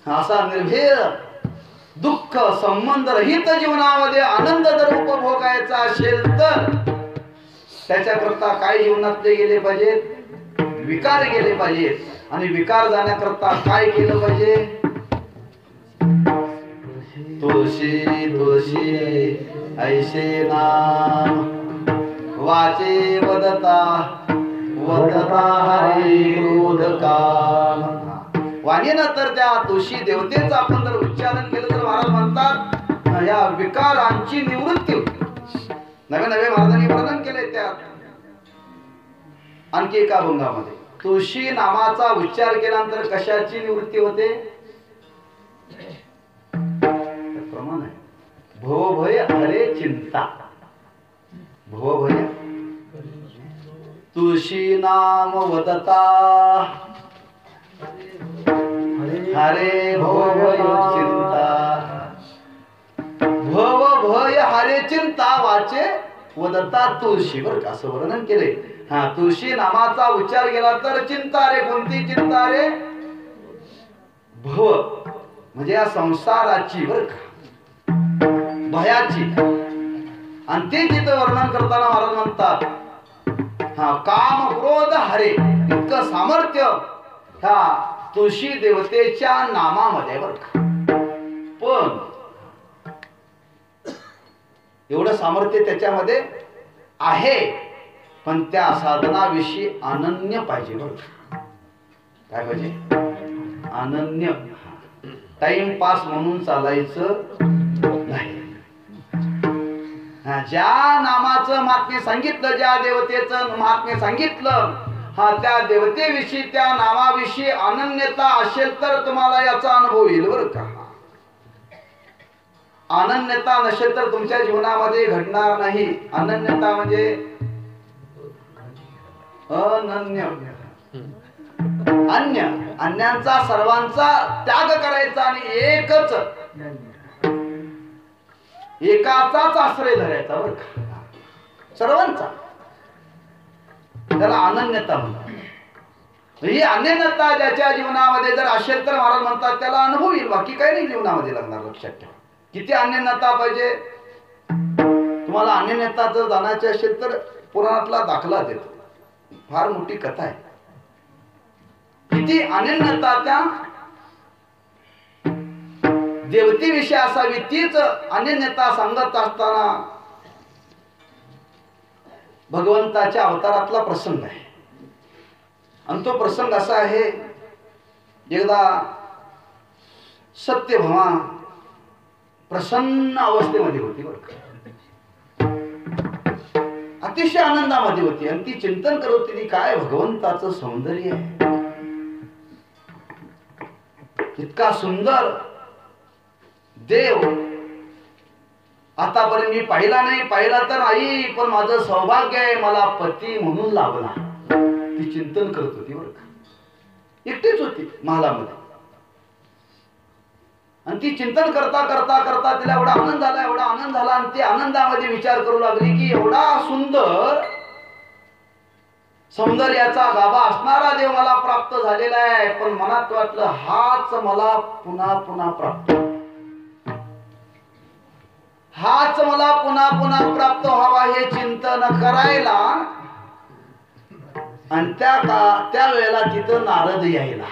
असा निर्भय दुःख संबंध रहित जीवनामध्ये आनंद जर उपभोगायचा असेल तर त्याच्याकरता काय जीवनातले गेले पाहिजेत? विकार गेले पाहिजेत. आणि विकार जाण्याकरता काय केलं पाहिजे? तुळशी तुळशी ऐसे नाम वाचे वदता वदता हरी क्रोध काम. वाणीनं तर त्या तुळशी देवतेचं आपण जर उच्चारण केलं तर महाराज म्हणतात या विकारांची निवृत्ती होते. नवे नवे महाराजांनी वर्णन केले त्यात आणखी एका अभंगामध्ये तुळशी नामाचा उच्चार केल्यानंतर कशाची निवृत्ती होते? प्रमाण आहे. भवभय हरे चिंता. भवभय तुळशी नाम वदता हरे भवभय चिंता. भवभय हरे चिंता वाचे वदता तुळशी. बरं का असं वर्णन केले. हा तुळशी नामाचा उच्चार केला तर चिंता रे. कोणती चिंता रे? भव म्हणजे या संसाराची बरं का भयाची. आणि ते तिथं वर्णन करताना महाराज म्हणतात हा काम क्रोध हरे. इतकं सामर्थ्य ह्या तुळशी देवतेच्या नामामध्ये बरं का. पण एवढं सामर्थ्य त्याच्यामध्ये आहे पण त्या साधनाविषयी अनन्य पाहिजे. बरं काय पाहिजे? अनन्य. टाइमपास म्हणून चालायचं नाही. ज्या नामाचं महात्म्य सांगितलं, ज्या देवतेचं महात्म्य सांगितलं, हा त्या देवतेविषयी त्या नामाविषयी अनन्यता असेल तर तुम्हाला याचा अनुभव येईल. बरं का अनन्यता नसेल तर तुमच्या जीवनामध्ये घडणार नाही. अनन्यता म्हणजे अनन्य अन्य अन्यांचा सर्वांचा त्याग करायचा आणि एकच एकाचाच आश्रय धरायचा. बरं का सर्वांचा. त्याला अनन्यता म्हणतात. ही अनन्यता ज्याच्या जीवनामध्ये जर असेल तर महाराज म्हणतात त्याला अनुभव येईल. बाकी काही नाही जीवनामध्ये लागणार. लक्षात ठेवा. किती अनन्यता पाहिजे तुम्हाला? अनन्यता जर जाण्याचे असेल तर पुराणातला दाखला देतो. फार मोठी कथा आहे. किती अनन्यता त्या देवतेविषयी असावी तीच अनन्यता सांगत असताना भगवंताच्या अवतारातला प्रसंग आहे. आणि तो प्रसंग असा आहे. एकदा सत्यभामा प्रसन्न अवस्थेमध्ये होती. बरं अतिशय आनंदामध्ये होती आणि ती चिंतन करत होती काय भगवंताचं सौंदर्य आहे. इतका सुंदर देव आतापर्यंत मी पाहिला नाही. पाहिला तर नाही पण माझं सौभाग्य आहे मला पती म्हणून लाभला. ती चिंतन करत होती. बरं का एकटीच होती महालामध्ये. आणि ती चिंतन करता करता करता तिला एवढा आनंद झाला, एवढा आनंद झाला आणि ती आनंदामध्ये विचार करू लागली की एवढा सुंदर सौंदर्याचा गाभा असणारा देव मला प्राप्त झालेला आहे. पण मनात वाटलं हाच मला पुन्हा पुन्हा प्राप्त, हाच मला पुन्हा पुन्हा प्राप्त व्हावा हे चिंतन करायला. आणि त्या वेळेला तिथं नारद यायला.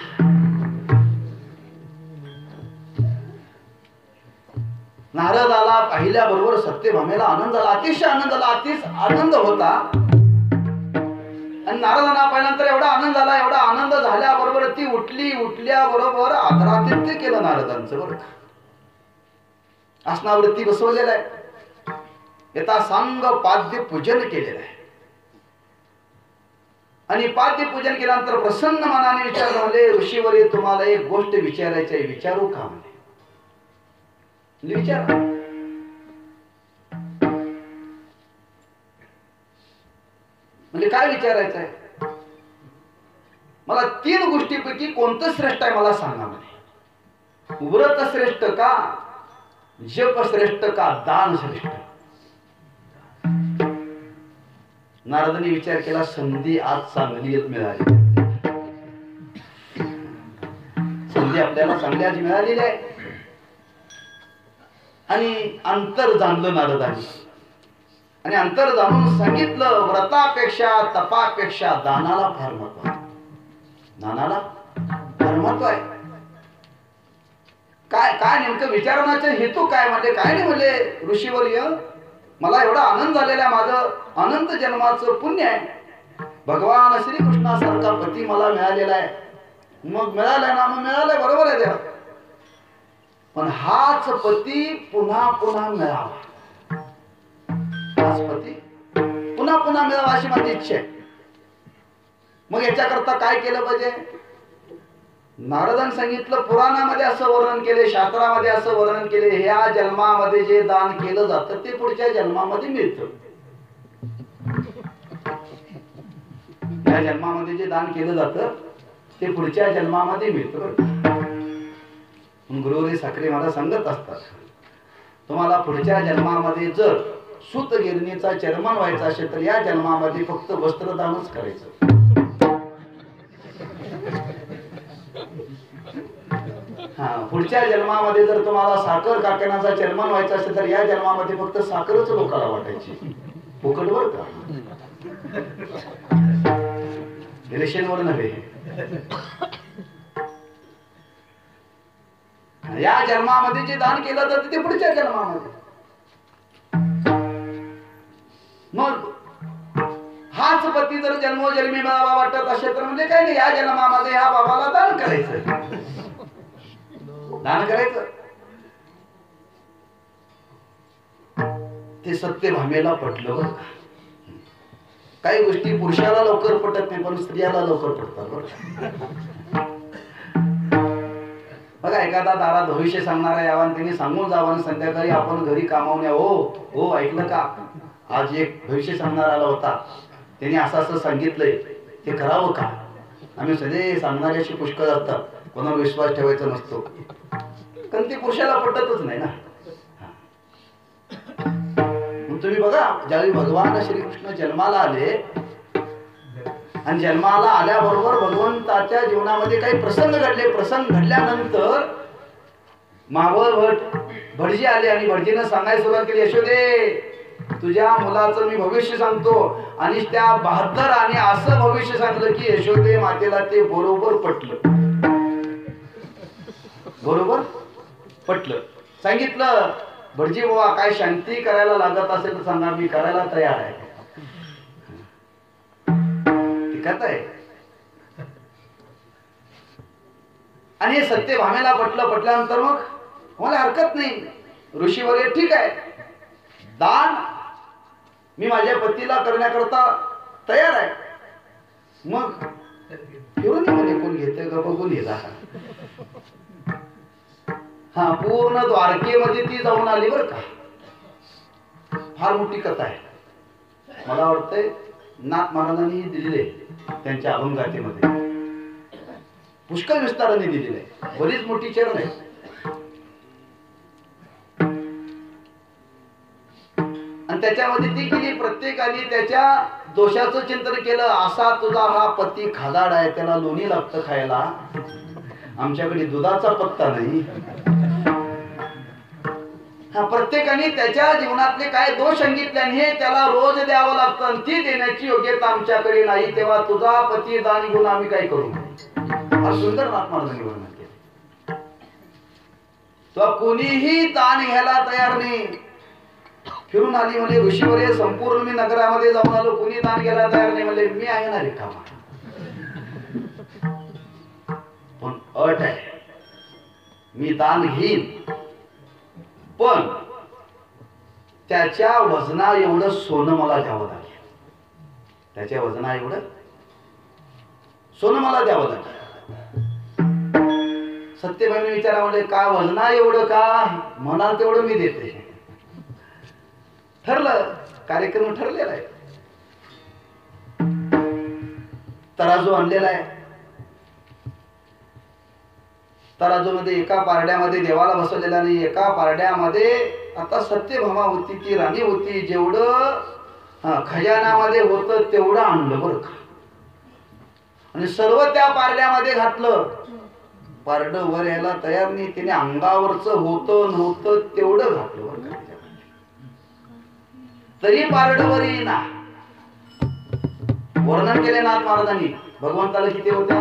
नारदाला पाहिल्याबरोबर सत्यभामेला आनंद झाला. अतिशय आनंद झाला. अतिशय आनंद होता. आणि नारदांना पाहिल्यानंतर एवढा आनंद झाला. एवढा आनंद झाल्याबरोबर ती उठली. उठल्याबरोबर आदरातिथ्य केलं नारदांचं. बरं आसनावरती बसवलेलं आहे. यथा सांग पाद्य पूजन केलेलं आहे. आणि पाद्य पूजन केल्यानंतर प्रसन्न मनाने विचारले म्हणले ऋषीवर्य तुम्हाला एक गोष्ट विचारायची आहे. विचारू का म्हणे. विचार. म्हणजे काय विचारायचं आहे. मला 3 गोष्टीपैकी कोणतं श्रेष्ठ आहे मला सांगा म्हणे. व्रत श्रेष्ठ का, जप श्रेष्ठ का, दान श्रेष्ठ. नारदांनी विचार केला संधी आज चांगली मिळाली. संधी आपल्याला चांगली आज मिळालेली आहे. आणि अंतर जाणलं नारदांनी आणि अंतर जाणून सांगितलं, व्रतापेक्षा तपापेक्षा दानाला फार महत्व आहे. दानाला फार महत्व आहे. काय काय नेमकं विचारण्याचा हेतू काय म्हणजे काय नाही म्हणले ऋषीवर्य, मला एवढा आनंद झालेला आहे, माझं अनंत जन्माचं पुण्य आहे, भगवान श्रीकृष्णासारखा पती मला मिळालेला आहे. मग मिळालाय ना, मग मिळालाय, बरोबर आहे देवा, पण हाच पती पुन्हा पुन्हा मिळावा, हाच पती पुन्हा पुन्हा मिळावा अशी माझी इच्छा आहे. मग याच्याकरता काय केलं पाहिजे? नारदांनी सांगितलं, पुराणामध्ये असं वर्णन केले, शास्त्रामध्ये असं वर्णन केले, ह्या जन्मामध्ये जे दान केलं जातं ते पुढच्या जन्मामध्ये मिळतं. या जन्मामध्ये जे दान केलं जातं ते पुढच्या जन्मामध्ये मिळतं. गुरुहरी साखरे मला सांगत असतात, तुम्हाला पुढच्या जन्मामध्ये जर सूत गिरणीचा चेअरमन व्हायचा असेल तर या जन्मामध्ये फक्त वस्त्रदानच करायचं. हा, पुढच्या जन्मामध्ये जर तुम्हाला साखर कारखान्याचा चेअरमन व्हायचा असेल तर या जन्मामध्ये फक्त साखरच लोकांना वाटायची, फुकट वर का, इलेक्शनवर नव्हे. या जन्मामध्ये जे दान केलं जातं ते पुढच्या जन्मामध्ये. मग हाच पती जर जन्मोजन्मी मिळावा वाटत असेल तर म्हणजे काय नाही, या जन्मामध्ये ह्या बाबाला दान करायचं, दान करायचं. ते सत्यभामेला पटलं बरं. काही गोष्टी पुरुषाला लवकर पटत नाही पण स्त्रियाला लवकर पटतात बरं. बघा, एखादा दारात भविष्य सांगणारा यावा आणि त्यांनी सांगून जावं आणि संध्याकाळी आपण घरी कामावून या, हो हो ऐकलं का, आज एक भविष्य सांगणारा आला होता, त्यांनी असं असं सांगितलंय, ते करावं का? आम्ही सगळे सांगणाऱ्याशी पुष्कळ असतात, कोणावर विश्वास ठेवायचा नसतो, कारण ते पुरुषाला पटतच नाही ना. तुम्ही बघा, ज्यावेळी भगवान श्रीकृष्ण जन्माला आले आणि जन्माला आल्याबरोबर भगवंताच्या जीवनामध्ये काही प्रसंग घडले. प्रसंग घडल्यानंतर मावळ भटजी आले आणि भटजीनं सांगायला सुरुवात केली, यशोदे तुझ्या मुलाचं मी भविष्य सांगतो. आणि त्या 72 आणि असं भविष्य सांगितलं की यशोदे मातेला ते बरोबर पटलं, बरोबर पटलं. सांगितलं, भटजी बाबा काय शांती करायला लागत असेल तर सांगा, मी करायला तयार आहे. ठीक आहे. आणि हे सत्यभामेला पटल्यानंतर मग मला हरकत नाही, ऋषी वगैरे ठीक आहे, दान मी माझ्या पतीला करण्याकरता तयार आहे. मग फिरून मध्ये कोण घेते का बघून येत. हा, पूर्ण द्वारकेमध्ये ती जाऊन आली बरं का. फार मोठी कथा आहे, मला वाटतंय नाथ महाराजांनी दिलेले त्यांच्या अभंगातेमध्ये पुष्कळ विस्ताराने दिलेले आहे, बरीच मोठी चरण आहे. आणि त्याच्यामध्ये ती केली, प्रत्येकाने त्याच्या दोषाचं चिंतन केलं. असा तुझा हा पती खादाड आहे, त्याला लोणी लागतं खायला, आमच्याकडे दुधाचा पत्ता नाही. हा, प्रत्येकाने त्याच्या जीवनातले काय दोष सांगितले आणि हे त्याला रोज द्यावं लागतं आणि ती देण्याची योग्यता आमच्याकडे नाही, तेव्हा तुझा पती दान घेऊन आम्ही काय करू. हा सुंदर नाथ महाराजांनी वर्णन केलं. तो कोणीही दान घ्यायला तयार नाही. फिरून आली म्हणजे ऋषीवर संपूर्ण मी नगरामध्ये जाऊन आलो, कोणी दान घ्यायला तयार नाही. म्हणजे मी आहे ना रिकामा, पण अट आहे, मी दान घेईन पण त्याच्या वजना एवढं सोनं मला द्यावं लागेल, त्याच्या वजना एवढं सोनं मला द्यावं लागेल. सत्यभामेने विचारा म्हणजे का वजना एवढं का, म्हणाल तेवढं मी देते. ठरलं, कार्यक्रम ठरलेला आहे, तराजू आणलेला आहे. तराजूमध्ये एका पारड्यामध्ये देवाला बसवलेला नाही, एका पारड्यामध्ये आता सत्यभामा होती, ती राणी होती, जेवढं खजानामध्ये होतं तेवढं आणलं बरं का. आणि सर्व त्या पारड्यामध्ये घातलं. पारडं वर यायला तयार नाही. त्याने अंगावरचं होतं नव्हतं तेवढं घातलं बरं का. तरी पारडं वर येईना. वर्णन केले नाथ महाराजांनी भगवंताला किती होत्या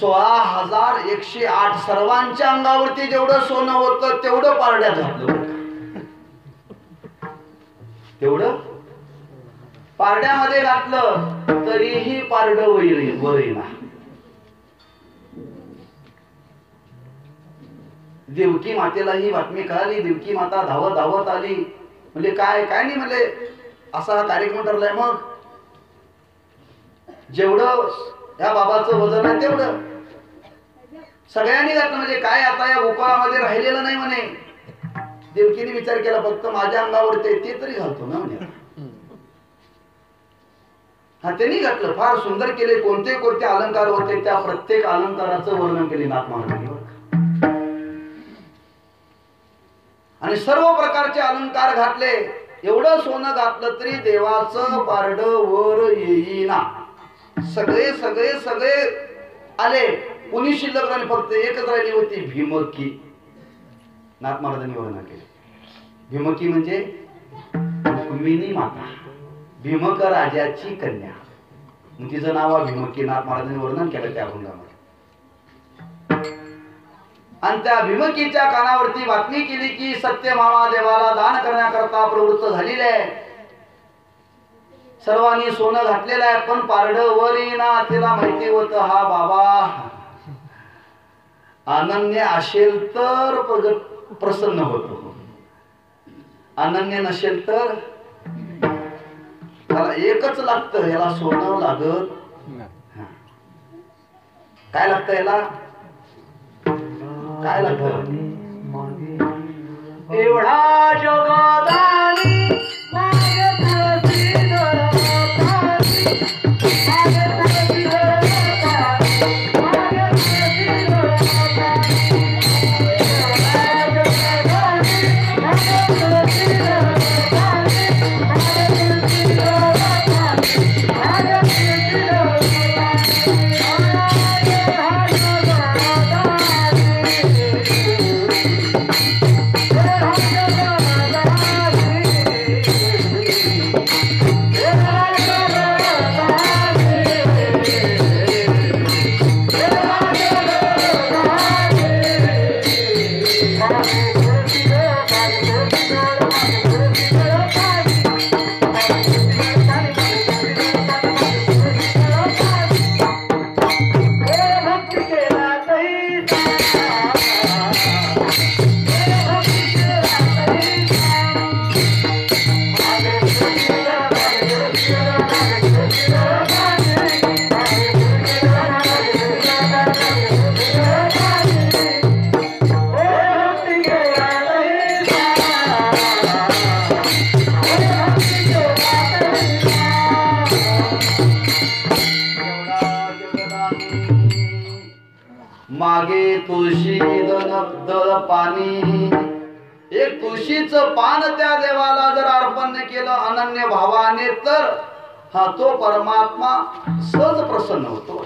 16,108. सर्वांच्या अंगावरती जेवढं सोनं होतं तेवढं पारड्यात घातलं. तेवढं पारड्यामध्ये घातलं तरीही पारडं वर येईना. देवकी मातेला ही बातमी कळाली. देवकी माता धावत धावत आली. म्हणजे काय काय नाही म्हणले असा हा कार्यक्रम ठरलाय. मग जेवढं या बाबाचं वजन आहे तेवढं सगळ्यांनी घातलं. म्हणजे काय आता या गोकुळामध्ये राहिलेलं नाही म्हणे. देवकीने विचार केला फक्त माझ्या अंगावर ते तरी घालतो ना म्हणे. हा त्यांनी घातलं. फार सुंदर केले. कोणते कोणते अलंकार होते त्या प्रत्येक अलंकाराचं वर्णन केले नाथ महाराजांनी. आणि सर्व प्रकारचे अलंकार घातले. एवढं सोनं घातलं तरी देवाचं पारड वर येईना. सगळे सगळे सगळे आले. कोणी शिल्लक राहिली. फक्त एकच राहिली होती भीमकी. नाथ महाराजांनी वर्णन केले. भीमकी म्हणजे रुक्मिणी माता, भीमक राजाची कन्या. तिचं नाव आहे भीमकी. नाथ महाराजांनी वर्णन केलं त्या अभंगामध्ये. आणि त्या भीमकीच्या कानावरती बातमी केली की सत्यभामा देवाला दान करण्याकरता प्रवृत्त झालेले आहे. सर्वांनी सोनं घातलेलं आहे पण पारडं वर येईना. तिला माहिती होत हा बाबा अनन्य असेल तर प्रसन्न होतो, अनन्य नसेल तर त्याला एकच लागतं. याला सोनं लागत. काय लागतं याला? काय लागतं? एवढा जगदानी मागे तुळशी धरतानी, मागे तुळशी धरतानी, मागे तुळशी धरतानी. एवढा जगदानी मागे तुळशी धरतानी, मागे तुळशी धरतानी, मागे तुळशी मागे तुळशी दल पाणी. एक तुळशीचं पान त्या देवाला जर अर्पण केलं अनन्य भावाने तर हा तो परमात्मा सहज प्रसन्न होतो.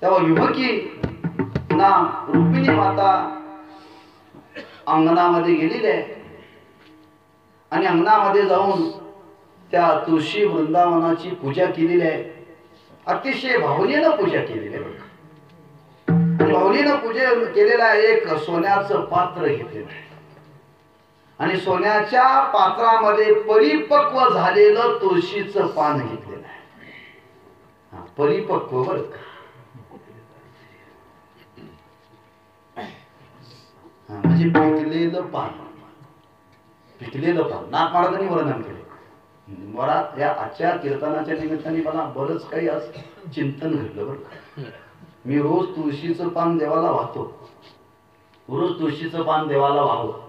तेव्हा विभकी ना रुक्मिणी माता अंगणामध्ये गेलेली आहे आणि अंगणामध्ये जाऊन त्या तुळशी वृंदावनाची पूजा केलेली आहे. अतिशय भावनेनं पूजा केलेली आहे. भावनेनं पूजा केलेला एक सोन्याचं पात्र घेतलेलं आहे आणि सोन्याच्या पात्रामध्ये परिपक्व झालेलं तुळशीचं पान घेतलेलं आहे. परिपक्व बर म्हणजे पिकलेलं पान. पिकलेलं पान नाथ महाराजांनी वर्णन केले. मला या आजच्या कीर्तनाच्या निमित्ताने मला बरंच काही आज चिंतन घडलं बरं. मी रोज तुळशीचं पान देवाला वाहतो. रोज तुळशीचं पान देवाला वाहतो.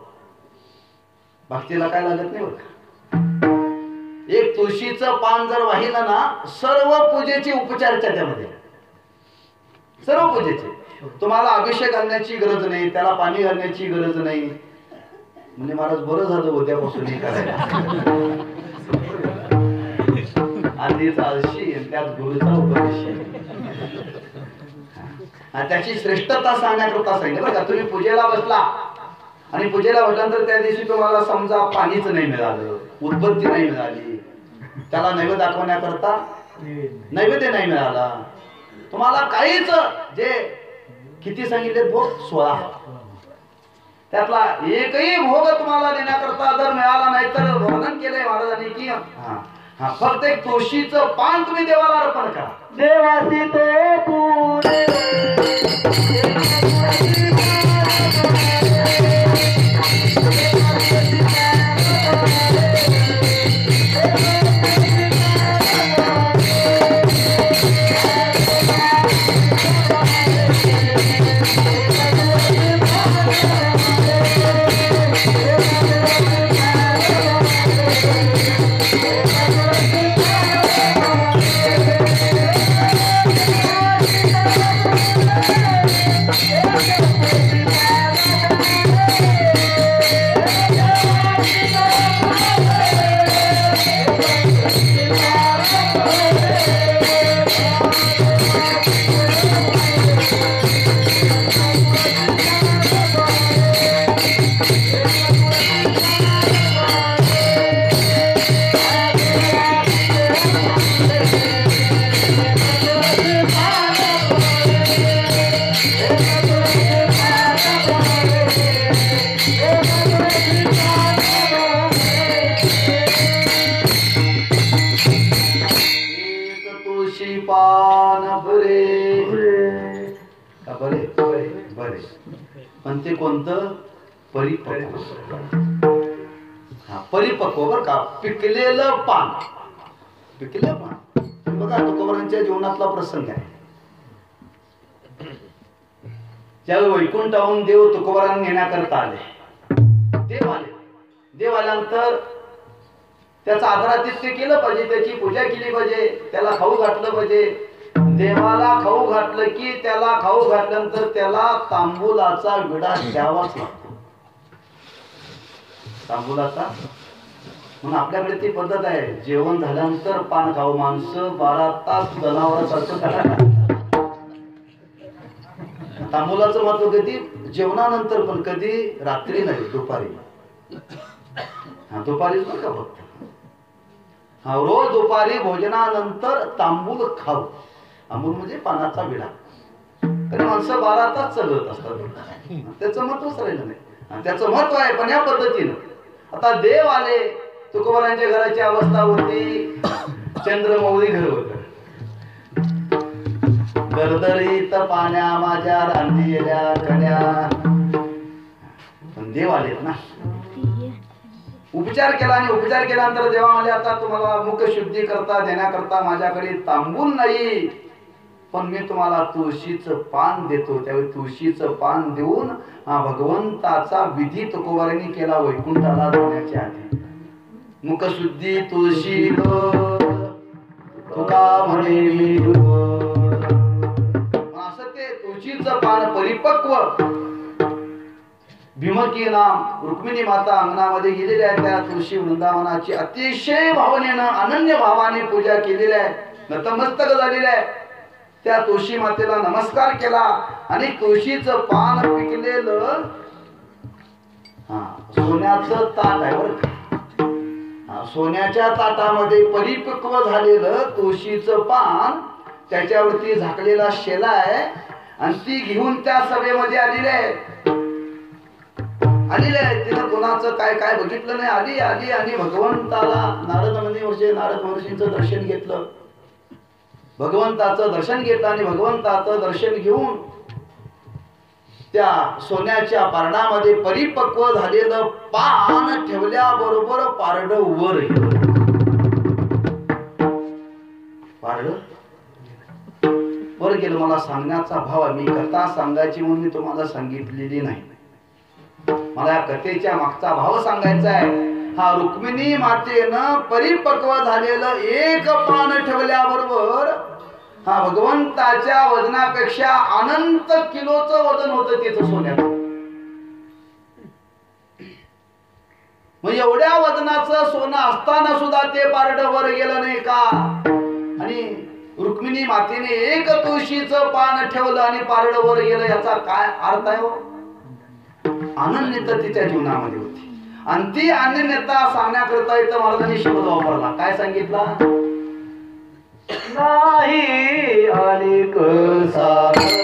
भक्तीला काय लागत नाही बरं. एक तुळशीचं पान जर वाहिलं ना सर्व पूजेचे उपचार त्याच्यामध्ये. सर्व पूजेचे. तुम्हाला अभिषेक घालण्याची गरज नाही, त्याला पाणी घालण्याची गरज नाही. म्हणजे महाराज बरं झालं उद्यापासून हे करायला. आधीच आळशी त्यात गुरुचा उपदेश. त्याची श्रेष्ठता सांगण्याकरता सांगितलं बरं का. तुम्ही पूजेला बसला आणि पूजेला बसल्यानंतर त्या दिवशी तुम्हाला समजा पाणीच नाही मिळालं, उदबत्ती नाही मिळाली, त्याला नैवेद्य दाखवण्याकरता नैवेद्य नाही मिळाला, तुम्हाला काहीच जे किती सांगितले भोग 16, त्यातला एकही भोग तुम्हाला देण्याकरता जर मिळाला नाही तर वर्णन केलंय महाराजांनी की फक्त एक तुळशीचं पान तुम्ही देवाला अर्पण करा. देवासी तो पुरे पण ते कोणतं परिपक्व, परिपक्व बर का. पिकलेलं पान, पिकलेलं पान बघा तुकोबारांच्या जीवनातला प्रसंग आहे. ज्यावेळी वैकुंठाहून देव तुकोबारांना नेण्याकरता आले, देव आल्यानंतर त्याचा आदरातिथ्य केलं पाहिजे, त्याची पूजा केली पाहिजे, त्याला खाऊ घातलं पाहिजे. देवाला खाऊ घातलं की त्याला खाऊ घातल्यानंतर त्याला तांबूलाचा विडा द्यावाच लागतो. तांबूलाचा म्हणून आपल्याकडे ती पद्धत आहे, जेवण झाल्यानंतर पान खाऊ. माणसं 12 तास जनावरांसारखं करायला. तांबूलाचं महत्व कधी जेवणानंतर, पण कधी रात्री नाही, दुपारी. दुपारीच बरं का फक्त. रोज दुपारी भोजनानंतर तांबूल खाऊ. तांबूल म्हणजे पानाचा विडा. तरी माणसं 12 तास चालत असतात. त्याचं महत्वच राहिलं नाही. त्याचं महत्व आहे पण या पद्धतीनं. आता देव आले, तुकोबारांच्या घराची अवस्था होती, चंद्रमौली घर होत. दरदरीत पाण्या माझ्या रांधलेल्या कन्या. पण देव आलेत ना. उपचार केला आणि उपचार केल्यानंतर देवा म्हणले आता तुम्हाला मुख शुद्धी करता देण्याकरता माझ्याकडे तांबूल नाही, पण मी तुम्हाला तुळशीचं पान देतो. त्यावेळी तुळशीचं पान देऊन भगवंताचा विधी तुकोबारांनी केला वैकुंठाला जाण्याच्या आधी. मुखशुद्धी तुळशी तुका म्हणे मी असं ते तुळशीचं पान परिपक्व. भीमकी नाम रुक्मिणी माता अंगणामध्ये गेलेली आहे. त्या तुळशी वृंदावनाची अतिशय भावनेनं अनन्य भावाने पूजा केलेली आहे, नतमस्तक झालेली आहे. त्या तुळशी मातेला नमस्कार केला आणि तुळशीचं पान पिकलेलं सोन्याचं ताट आहे बरं. सोन्याच्या ताटामध्ये परिपक्व झालेलं तुळशीचं पान, त्याच्यावरती झाकलेला शेला आहे आणि ती घेऊन त्या सभेमध्ये आलेली आहे. तिनं कोणाचं काय काय बघितलं नाही. आली आणि भगवंताला नारद महर्षींचं दर्शन घेतलं. भगवंताचं दर्शन घेतलं आणि भगवंताचं दर्शन घेऊन त्या सोन्याच्या पारणामध्ये परिपक्व झालेलं पान ठेवल्याबरोबर पारडं वर गेलं. मला सांगण्याचा भाव आहे, मी कथा सांगायची म्हणून मी तुम्हाला सांगितलेली नाही. मला या कथेच्या मागचा भाव सांगायचा आहे. रुक्मिणी मातेनं परिपक्व झालेलं एक पान ठेवल्याबरोबर भगवंताच्या वजनापेक्षा अनंत किलोचं वजन होतं तिचं सोन्याचं. मग एवढ्या वजनाचं सोनं असताना सुद्धा ते पारडं वर गेलं नाही का. आणि रुक्मिणी मातेने एक तुळशीचं पान ठेवलं आणि पारड वर गेलं, याचा काय अर्थ आहे हो? अनन्यता तिच्या जीवनामध्ये होती आणि ती अनन्यता सांगण्याकरता इथं महाराजांनी शब्द वापरला. काय सांगितला? नाही अनेक साधन.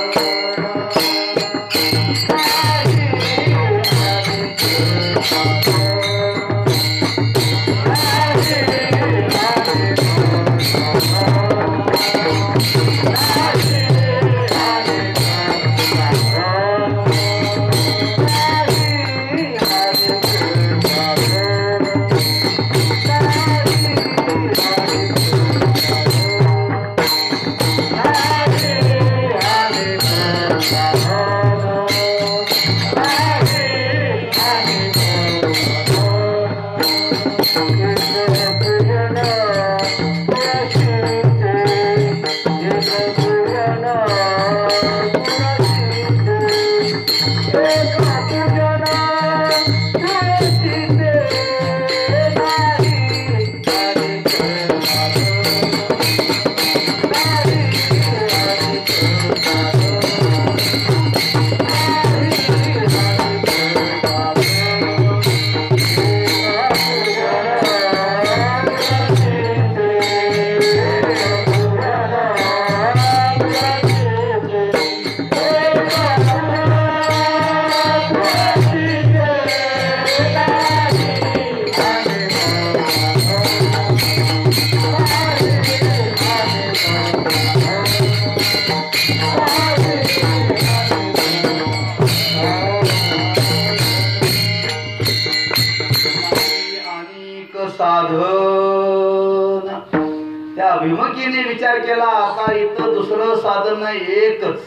त्या भीमकीने विचार केला, आता इथं दुसरं साधन नाही, एकच.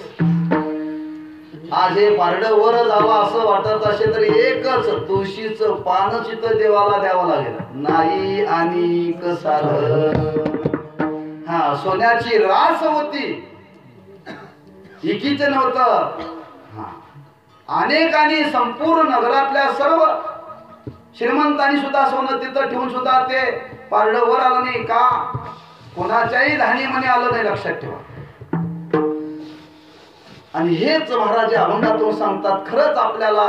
आज हे पारड वर जावं असं वाटत असेल तर एकच तुळशीचं पानच इथं देवाला द्यावं लागेल. नाही अनेक साधन. हा, सोन्याची रास होती, एकीच नव्हतं. अनेकांनी संपूर्ण नगरातल्या सर्व श्रीमंतांनी सुद्धा सोनं तिथं ठेवून सुद्धा ते पारड वर आलं नाही का? कोणाच्याही धानी म्हणे आलं नाही, लक्षात ठेवा. आणि हेच महाराज अभंगातून सांगतात, खरंच आपल्याला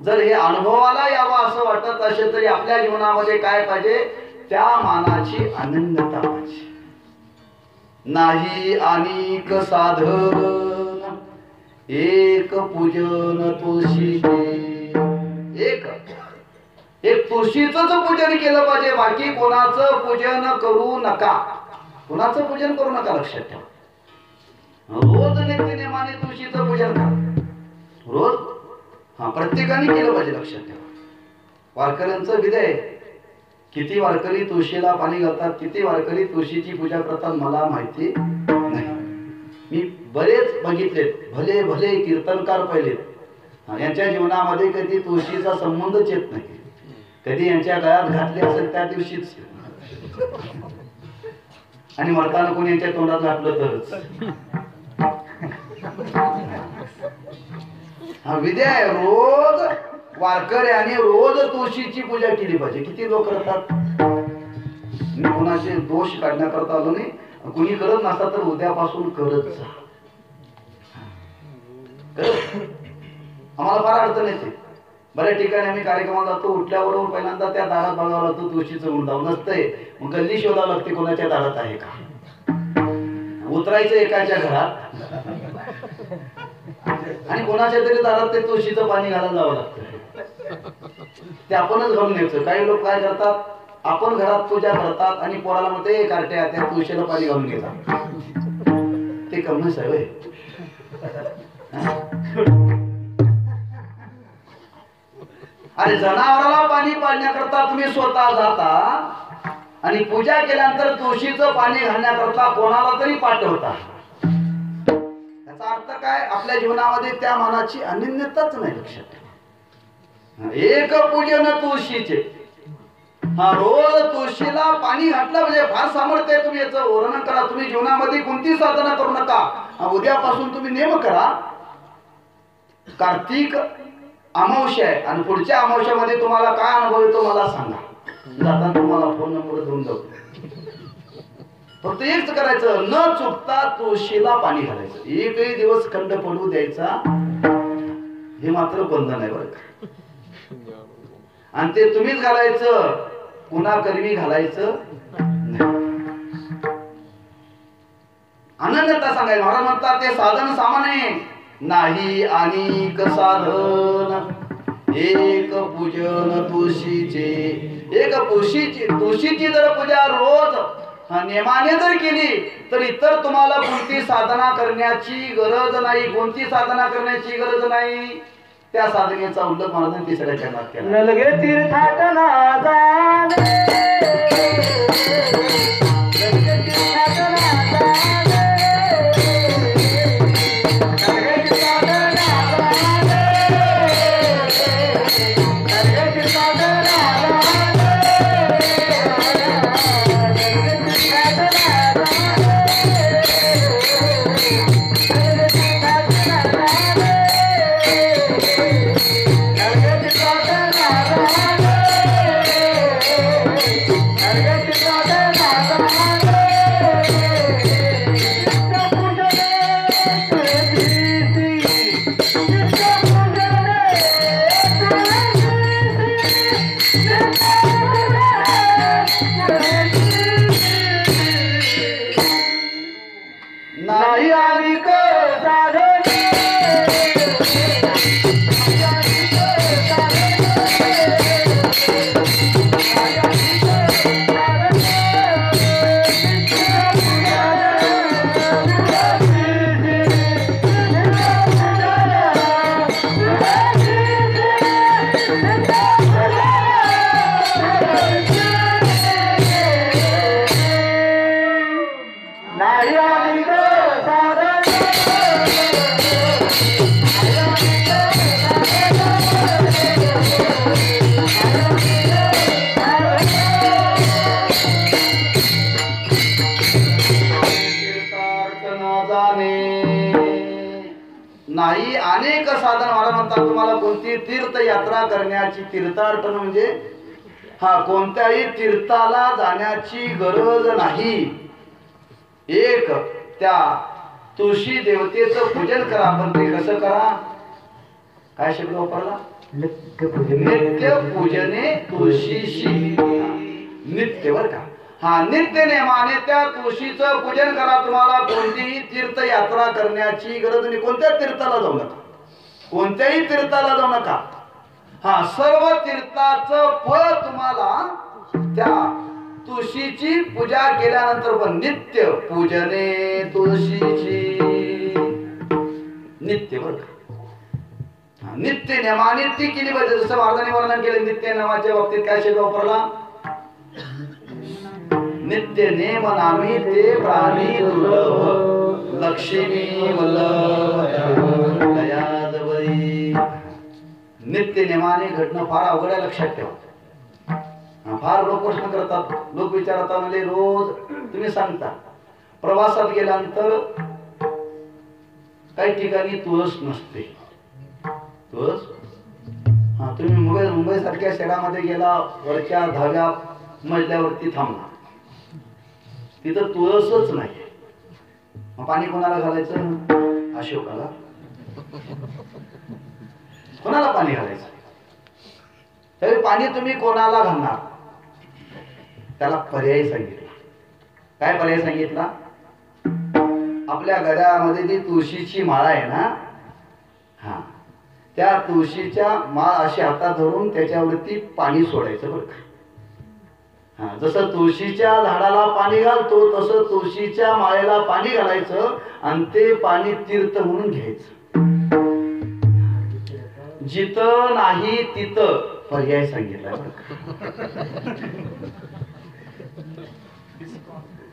जर हे अनुभवाला यावं असं वाटत असेल तरी आपल्या जीवनामध्ये काय पाहिजे? त्या मानाची अनन्यता पाहिजे. नाही अनेक साधन, एक पूजन तुळशीचे. एक तुळशीचंच पूजन केलं पाहिजे, बाकी कोणाचं पूजन करू नका. कोणाचं पूजन करू नका, लक्षात ठेवा. रोज नित्यनेमाने तुळशीचं पूजन करा, रोज. प्रत्येकाने केलं पाहिजे, लक्षात ठेवा. वारकऱ्यांचं विधेय, किती वारकरी तुळशीला पाणी घालतात, किती वारकरी तुळशीची पूजा करतात मला माहिती नाही. मी बरेच बघितलेत, भले भले कीर्तनकार पाहिलेत, यांच्या जीवनामध्ये कधी तुळशीचा संबंधच येत नाही. कधी यांच्या गळ्यात घातले असेल त्या दिवशीच, आणि मरताना कोणी यांच्या तोंडात घातलं तरच. हा विधी आहे. रोज वारकऱ्याने रोज तुळशीची पूजा केली पाहिजे. किती लोक करतात? मी कोणाचे दोष काढण्याकरता आलो नाही, कुणी करत नसता तर उद्यापासून करत जा. आम्हाला फार अडचण येते. बऱ्याच ठिकाणी आम्ही कार्यक्रमाला जातो, उठल्याबरोबर पहिल्यांदा त्या दारात बघावं लागतं, तुळशीचं गुंडाव नसतंय. मग गल्ली शोधावं लागते कोणाच्या दारात आहे का. उतरायचं एकाच्या घरात आणि कोणाच्या तरी दारात ते तुळशीचं पाणी घालायला जावं लागतं. ते आपणच घालून घ्यायचं. काही लोक काय करतात, आपण घरात पूजा करतात आणि पोराला म्हणते कार्ट्या त्या तुळशीला पाणी घालून घेतात. ते कमीच आहे. अरे जनावराला पाणी पाजण्याकरता तुम्ही स्वतः जाता आणि पूजा केल्यानंतर तुळशीचं पाणी घालण्याकरता कोणाला तरी पाठवता. याचा अर्थ काय? आपल्या जीवनामध्ये त्या मानाची अनन्यताच नाही, लक्षात ठेवा. एक पूजन तुळशीचे. हा, रोज तुळशीला पाणी घातलं म्हणजे फार सामर्थ्य आहे. तुम्ही याचं वर्णन करा. तुम्ही जीवनामध्ये कोणती साधना करू नका. उद्यापासून तुम्ही नेम करा. कार्तिक अमावस्या आहे आणि पुढच्या अमावस्यामध्ये तुम्हाला काय अनुभव येतो मला सांगा. जाताना तुम्हाला फोन नंबर देऊन जाऊ. फक्त एकच करायचं, न चुकता तुळशीला पाणी घालायचं, एकही दिवस खंड पडू द्यायचा, हे मात्र बंधन आहे बरं का. आणि ते तुम्हीच घालायचं, कुणाकरवी घालायचं नाही. अनन्यता सांगायला महाराज म्हणतात ते साधन सामान्य नाही अनेक साधन, एक पूजन तुळशीचे. एक तुळशीची जर पूजा रोज नेमाने जर केली तर इतर तुम्हाला कोणती साधना करण्याची गरज नाही. कोणती साधना करण्याची गरज नाही, त्या साधनेचा उल्लेख महाराजांनी तिसऱ्या चरणात केला. नलगे तीर्थात ना जाणे, नलगे तीर्थात ना जाणे, नलगे तीर्थात ना जाणे, नलगे तीर्थात ना जाणे, नलगे तीर्थात ना जाणे, नलगे तीर्थात ना जाणे. नाही आली नाही अनेक साधन. महाराज म्हणतात तुम्हाला कोणती तीर्थयात्रा करण्याची, तीर्थाटन म्हणजे कोणत्याही तीर्थाला जाण्याची गरज नाही. एक त्या तुळशी देवतेचं पूजन करा. पण ते कसं करा, काय शब्द वापरला, नित्य पूजने तुळशीशी. नित्य बर का, नित्य नेमाने त्या तुळशीचं पूजन करा. तुम्हाला कोणतीही तीर्थयात्रा करण्याची गरज नाही. कोणत्या तीर्थाला जाऊ नका, कोणत्याही तीर्थाला जाऊ नका. सर्व तीर्थाचं फळ तुम्हाला त्या तुळशीची पूजा केल्यानंतर पण. नित्य पूजने तुळशीची, नित्य बर का, नित्य नेमाने ती केली पाहिजे. जसं महाराजांनी वर्णन केलं नित्य नेमाच्या बाबतीत काय शब्द वापरला, नित्य नेम नामी ते प्राणी दुर्लभ, लक्ष्मी वल्लभ दयादवई. नित्य नेमाने घडणं फार अवघड आहे, लक्षात ठेवा. फार लोक प्रश्न करतात, लोक विचारतात, म्हणजे रोज तुम्ही सांगता प्रवासात गेल्यानंतर काही ठिकाणी तुळस नसते. तुळस तुम्ही मुंबई सारख्या शहरामध्ये गेला, वरच्या 10व्या मजल्यावरती थांबला, तिथं तुळसच नाही. पाणी कोणाला घालायचं, अशोकाला. कोणाला पाणी घालायचं, तरी पाणी तुम्ही कोणाला घालणार, त्याला पर्याय सांगितला. काय पर्याय सांगितला, आपल्या घरामध्ये जी तुळशीची माळ आहे ना, त्या तुळशीच्या माळ अशी हातात धरून त्याच्यावरती पाणी सोडायचं बरं का. जसं तुळशीच्या झाडाला पाणी घालतो तसं तुळशीच्या माळेला पाणी घालायचं आणि ते पाणी तीर्थ म्हणून घ्यायचं. जिथं नाही तिथं पर्याय सांगितला.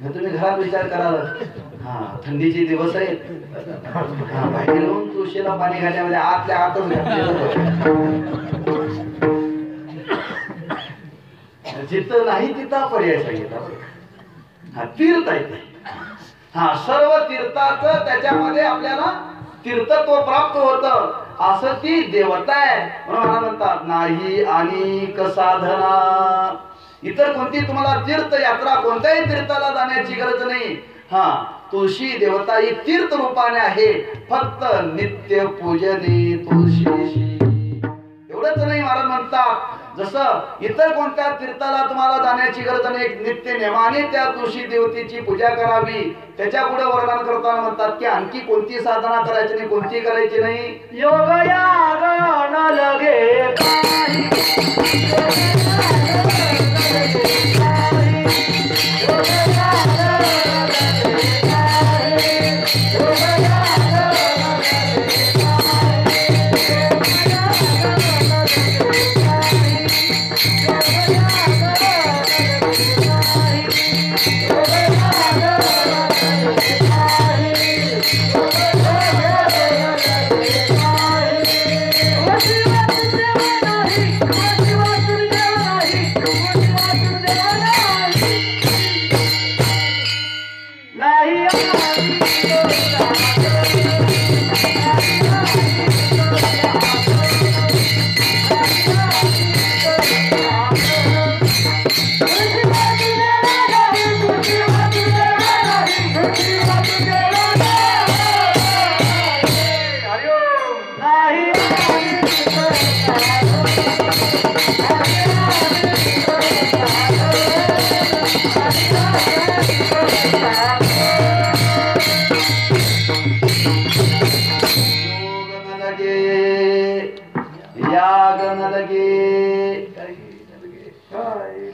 तुम्ही घरात विचार करा, थंडीचे दिवस आहेत, बाहेर येऊन तुळशीला पाणी घालण्यामध्ये आतल्या आतच जिथं नाही तिथं पर्याय सांगितला. तीर्थ आहे, सर्व तीर्थाचं त्याच्यामध्ये आपल्याला तीर्थत्व प्राप्त होतं. असं ती देवता आहे. म्हणून म्हणतात नाही अनेक साधना, इतर कोणती तुम्हाला तीर्थयात्रा कोणत्याही तीर्थाला जाण्याची गरज नाही. हा, तुळशी देवता ही तीर्थ रूपाने आहे. फक्त नित्य पूजने तुळशीशी. एवढंच नाही, महाराज म्हणतात जसं इतर कोणत्या तीर्थाला तुम्हाला जाण्याची गरज नाही, नित्य नेमाने त्या तुळशी देवतेची पूजा करावी. त्याच्या पुढे वर्णन करताना म्हणतात की आणखी कोणती साधना करायची नाही, कोणती करायची नाही. योग याग न लगे काही.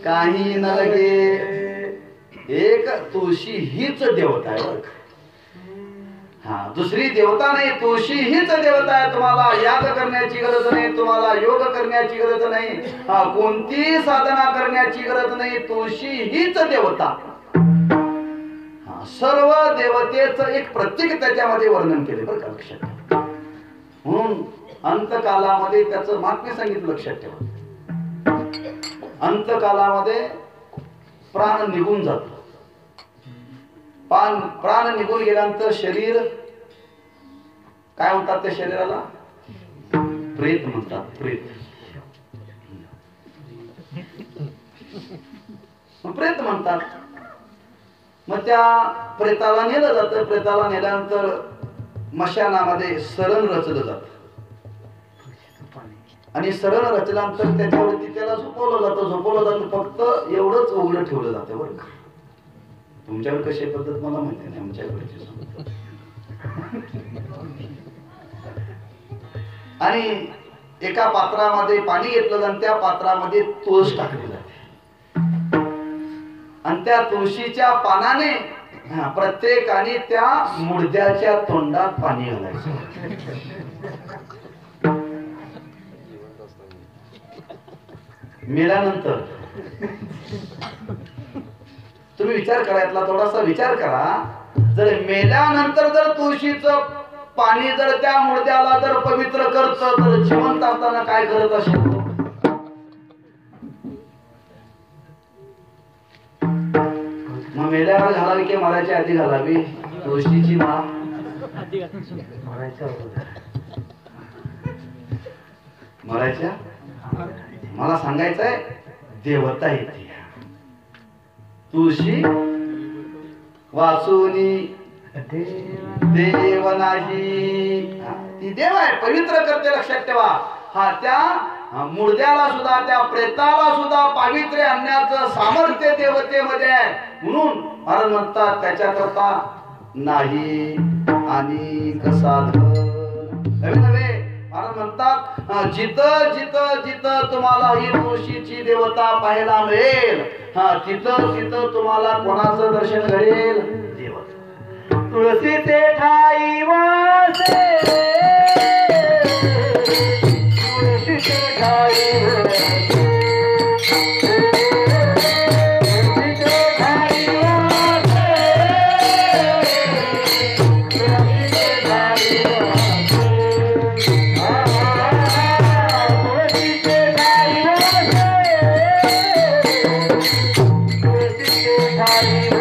काही न लगे. एक तुळशी हीच देवता आहे. हा, दुसरी देवता नाही, तुळशी हीच देवता आहे. तुम्हाला याग करण्याची गरज नाही, तुम्हाला योग करण्याची गरज नाही, हा, कोणती साधना करण्याची गरज नाही. तुळशी हीच देवता. हा, सर्व देवतेचं एक प्रतीक त्याच्यामध्ये वर्णन केले बरं का, लक्षात ठेवा. म्हणून अंतकालामध्ये त्याचं महात्म्य सांगितलं, लक्षात ठेवा. अंतकालामध्ये प्राण निघून जातो. प्राण निघून गेल्यानंतर शरीर काय म्हणतात, त्या शरीराला प्रेत म्हणतात. प्रेत म्हणतात. मग त्या प्रेताला नेलं जातं. प्रेताला नेल्यानंतर मशानामध्ये सरण रचलं जातं आणि सरण रचल्यानंतर त्याच्यावरती त्याला झोपवलं जातं. फक्त एवढंच उघडं ठेवलं जातं बरं का. तुमच्याकडे कशी पद्धत मला माहिती नाही, आमच्याकडे. आणि एका पात्रामध्ये पाणी घेतलं जातं, त्या पात्रामध्ये तुळस टाकली जाते आणि त्या तुळशीच्या पानाने प्रत्येकाने त्या मुडद्याच्या तोंडात पाणी घालायचं. मेल्यानंतर तुम्ही विचार करा, यातला थोडासा विचार करा. जर मेल्यानंतर जर तुळशीचं पाणी जर त्या मुडद्याला जर पवित्र करत, तर जिवंत असताना काय करत असेल? मग मेल्यावर घालावी की मरायच्या आधी घालावी? तुळशीची माळ मरायच्या. मला सांगायचंय, देवता येते. तुळशी वाचुनी देव नाही, ती देव आहे, पवित्र करते. लक्षात ठेवा. हा, त्या मुडद्याला सुद्धा, त्या प्रेताला सुद्धा पावित्र्य आणण्याचं सामर्थ्य देवतेमध्ये आहे. म्हणून महाराज म्हणतात त्याच्याकरता नाही आणि साधन नवे नवे. महाराज म्हणतात जिथं जिथं जिथं तुम्हाला ही तुळशीची देवता पाहायला मिळेल, तिथं तिथं तुम्हाला कोणाचं दर्शन घडेल? देवता. तुळशीचे ठाई वासे, तुळशीचे ठाई वासे. Hare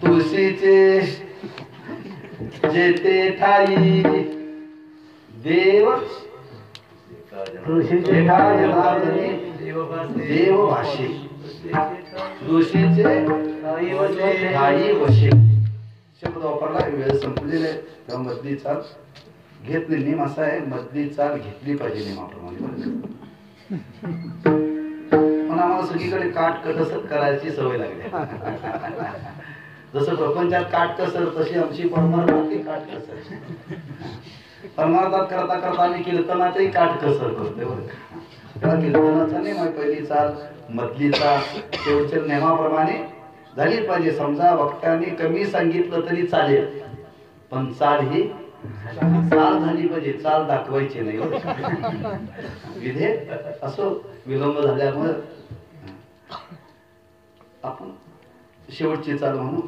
तुळशीचे जेते ठाई देव तुळशीचे देव भाषे तुळशीचे ठाई वशे शब्द वापरला. वेळ संपलेले तेव्हा मधली चाल घेतली. नियम असा आहे, मधली चाल घेतली पाहिजे नियमाप्रमाणे. पण आम्हाला सगळीकडे काट कसर करायची सवय लागली. जसं प्रपंचात काट कसर तशी आमची परमार्थातही काट कसर. परमार्थात करता करता आम्ही कीर्तनातही काट कसर करतोय बरं. तेव्हा कीर्तनाचा नेम आहे, पहिली चाल मधली चाल शेवटच्या नियमाप्रमाणे झालीच पाहिजे. समजा वक्त्याने कमी सांगितलं तरी चालेल, पण चाल ही चाल झाली पाहिजे, चाल दाखवायची नाही. विधे असो विलंब झाल्यामुळे आपण शेवटची चाल म्हणू.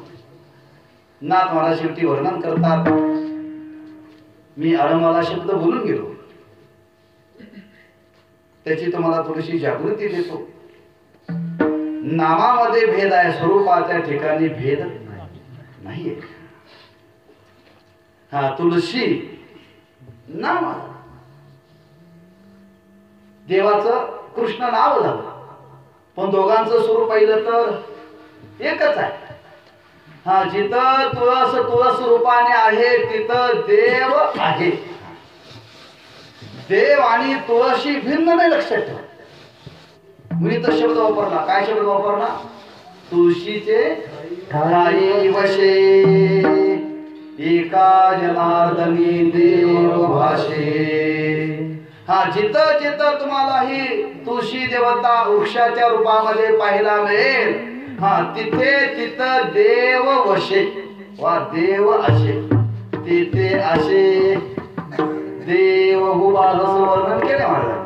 नाथ मला शेवटी वर्णन करतात. मी आळमाला शब्द बोलून गेलो, त्याची तुम्हाला थोडीशी जागृती देतो. नामामध्ये भेद आहे, स्वरूपाच्या ठिकाणी भेद नाहीये. हा तुळशी नाम देवाचं कृष्ण नाव झालं, पण दोघांचं स्वरूप पाहिलं तर एकच आहे. हा, जिथं तुळस तुळस रूपाने आहे तिथं देव आहे. देव आणि तुळशी भिन्न नाही, लक्षात ठेवा. मी तर शब्द वापरला. काय शब्द वापरला? तुळशीचे ठाई वशे एका जनार्दनी देव भाषे. हा, जिथं जिथं तुम्हाला ही तुळशी देवता वृक्षाच्या रूपामध्ये पाहायला मिळेल, हा, तिथे तिथं देव वशे वा देव असे, तिथे असे देव असं वर्णन केले महाराजांनी.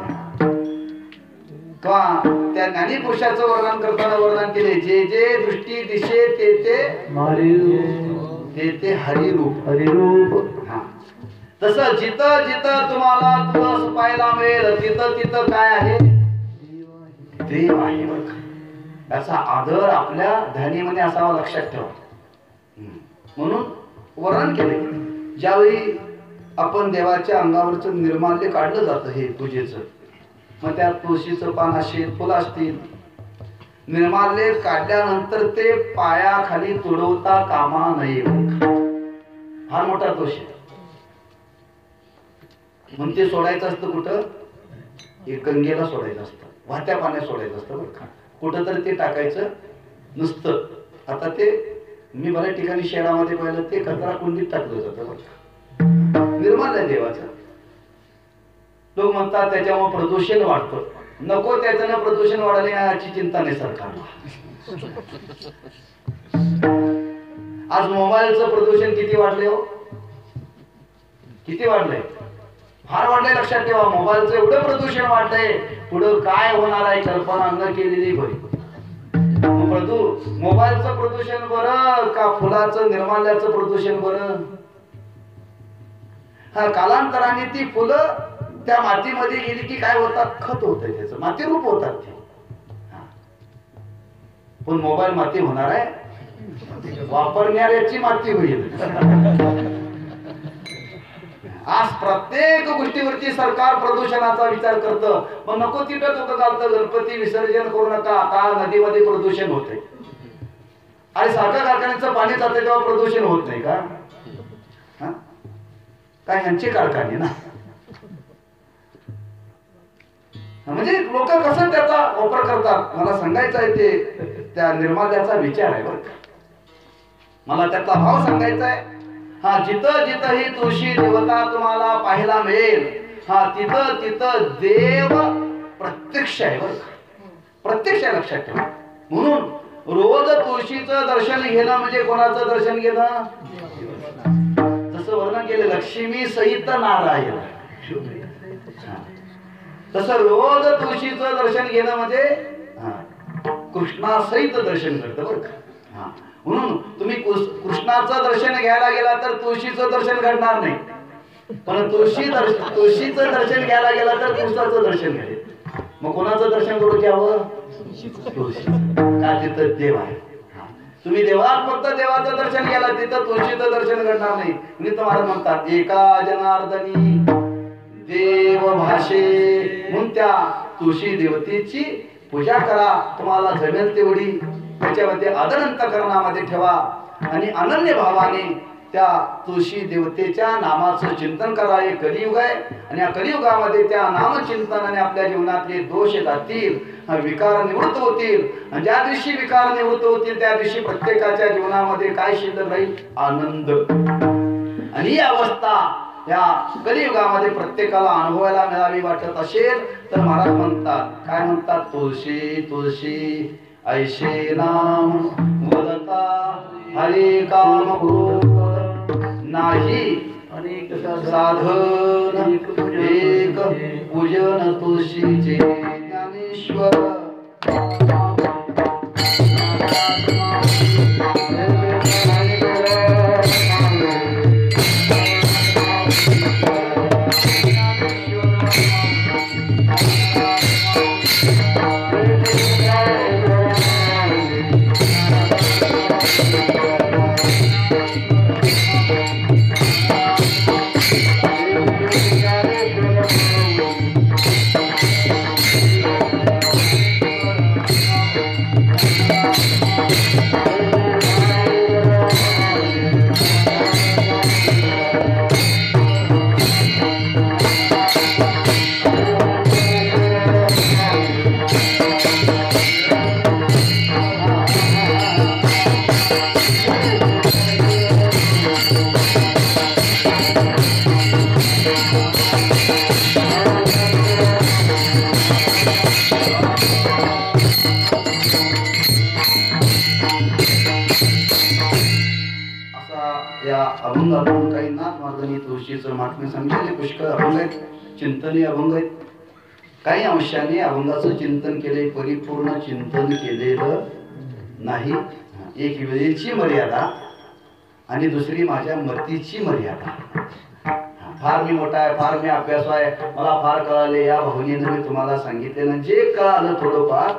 किंवा त्या ज्ञानी पुरुषाचं वर्णन करताना वर्णन केले, जे जे दृष्टी दिशे ते ते हरिरूप हरिरूप. हा, तसं जिथं जिथं तुम्हाला तुळस पाहायला मिळेल तिथं तिथं काय आहे? देव आहे. बघा, याचा आदर आपल्या ध्यानीमध्ये असावा, लक्षात ठेवा. म्हणून वर्णन केले. ज्यावेळी आपण देवाच्या अंगावरचं निर्माल्य काढलं जातं हे पूजेचं, मग त्यात तुळशीचं पान असेल, फुलं असतील, निर्माल्य काढल्यानंतर ते पायाखाली तुडवता कामा नये. फार मोठा दोष आहे. म्हणून ते सोडायचं असतं कुठं? एक गंगेला सोडायचं असतं, वाहत्या पाण्यात सोडायचं असतं. बरं का, कुठं तरी ते टाकायचं नुसतं. आता ते मी बऱ्याच ठिकाणी शहरामध्ये पाहिलं, ते कचरा कुंडीत टाकलं जातं. बरं का, निर्माल्य देवाचं. लोक म्हणतात त्याच्यामुळे प्रदूषण वाढतं. नको, त्याच्यानं प्रदूषण वाढले याची चिंता नाही सरकारला. आज मोबाईलचं प्रदूषण किती वाढले हो? किती वाढलंय? फार वाढलंय, लक्षात ठेवा. मोबाईलचं एवढं प्रदूषण वाढलंय, पुढं काय होणार आहे कल्पना न केलेली बरी. मोबाईलचं प्रदूषण बरं का फुलाचं निर्माल्याचं प्रदूषण बरं? हा, कालांतराने ती फुलं त्या मातीमध्ये गेली की काय होतात? खत होत, त्याचं मातीरूप होतात ते. पण मोबाईल माती होणार आहे, वापरणाऱ्याची माती होईल. आज प्रत्येक गोष्टीवरती सरकार प्रदूषणाचा विचार करतं. पण नको तिथं चुक घालतं, गणपती विसर्जन करू नका, का नदीमध्ये प्रदूषण होते. आणि साखर कारखान्याचं पाणी जाते तेव्हा प्रदूषण होत नाही का? काय यांचे कारखाने ना. म्हणजे लोक कसं त्याचा वापर करतात, मला सांगायचं आहे. ते त्या निर्माल्याचा विचार आहे. बरं, मला त्याचा भाव सांगायचा आहे. हा, जिथं जिथं ही तुळशी देवता तुम्हाला पाहायला मिळेल, हा, तिथं तिथं देव प्रत्यक्ष आहे. बरं, प्रत्यक्ष आहे, लक्षात ठेवा. म्हणून रोज तुळशीचं दर्शन घेणं म्हणजे कोणाचं दर्शन घेणं? जसं वर्णन केलं, लक्ष्मी सहित नारायण. तसं रोज तुळशीचं दर्शन घेणं म्हणजे कृष्णासहित दर्शन करतं. बरं का, म्हणून तुम्ही कृष्णाचं दर्शन घ्यायला गेला तर तुळशीचं दर्शन घडणार नाही. पण तुळशीचं दर्शन घ्यायला गेला तर कृष्णाचं दर्शन घडेल. मग कोणाचं दर्शन करून घ्यावं? तुळशी. का? तिथं देव आहे. तुम्ही देवात फक्त देवाचं दर्शन घ्याला, तिथं तुळशीचं दर्शन घडणार नाही. मी तुम्हाला म्हणतात, एका जनार्दनी देव भाषे. म्हणून त्या तुळशी देवतेची पूजा करा, तुम्हाला जमेल तेवढी. त्याच्यामध्ये आदर अंतःकरणामध्ये ठेवा आणि अनन्य भावाने त्या तुळशी देवतेच्या नामाचं चिंतन करा. हे कलियुग आहे आणि या कलियुगामध्ये त्या नामचिंतनाने आपल्या जीवनातले दोष जातील, विकार निवृत्त होतील. आणि ज्या दिवशी विकार निवृत्त होतील त्या दिवशी प्रत्येकाच्या जीवनामध्ये काय शिल्लक राहील? आनंद. आणि ही अवस्था या कलियुगामध्ये प्रत्येकाला अनुभवायला मिळावी वाटत असेल तर महाराज म्हणतात, काय म्हणतात? तुळशी तुळशी ऐशे नाम वदता हरे काम नाही अनेक साधन एक पूजन तुळशीचे. Dnyaneshwar Thank you. या अभंगातून काही नाथ मार्गाने तुळशीचं महात्म्य सांगितले. पुष्कळ अभंग आहेत, चिंतनीय अभंग आहेत. काही अंशाने अभंगाचं चिंतन केले, परिपूर्ण चिंतन केलेलं नाही. एक वेळेची मर्यादा आणि दुसरी माझ्या मतीची मर्यादा. फार मी मोठा आहे, फार मी अभ्यास आहे, मला फार कळाले, या भावनेनं मी तुम्हाला सांगितलेलं जे कळालं थोडंफार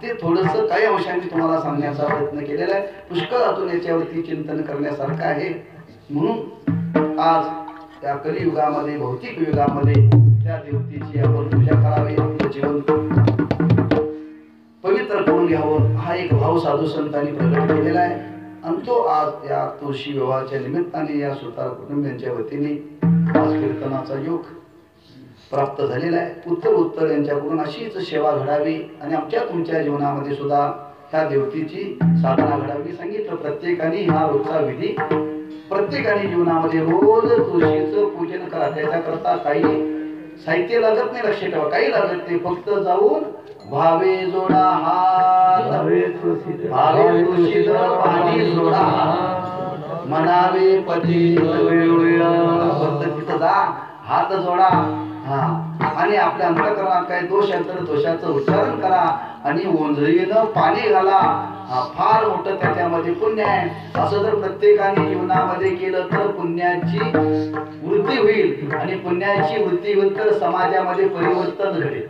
ते थोडंसं काही अंशांनी तुम्हाला सांगण्याचा प्रयत्न केलेला आहे. पुष्कळातून याच्यावरती चिंतन करण्यासारखं आहे. म्हणून आज त्या कलियुगामध्ये, भौतिक युगामध्ये त्या देवतेची आपण पूजा करावी, आपलं जीवन पवित्र करून घ्यावं, हा एक भाव साधू संतांनी प्रकट केलेला आहे. आणि तो आज या तुळशी विवाहाच्या निमित्ताने या सुतार कुटुंबियांच्या वतीने आज कीर्तनाचा योग प्राप्त झालेला आहे. उत्तर यांच्याकडून अशीच सेवा घडावी आणि आमच्या तुमच्या जीवनामध्ये सुद्धा ह्या देवतेची साधना घडावी सांगितलं. प्रत्येकाने हा रोजचा विधी प्रत्येकाने जीवनामध्ये रोज तुळशीचं पूजन करा. त्याच्याकरता काही साहित्य लागत नाही, लक्ष ठेवा, काही लागत नाही. फक्त जाऊन भावे जोडा हात, भावे तुळशीधर पाणी जोडा, मनावे पती फक्त तिथं जा, हात जोडा. आणि आपल्या अंतःकरणात काही दोष आहे तर दोषाचं उच्चारण करा आणि ओंजळीनं पाणी घाला. फार मोठं त्याच्यामध्ये पुण्य आहे. असं जर प्रत्येकाने जीवनामध्ये केलं तर पुण्याची वृद्धी होईल आणि पुण्याची वृद्धी होईल तर समाजामध्ये परिवर्तन घडेल.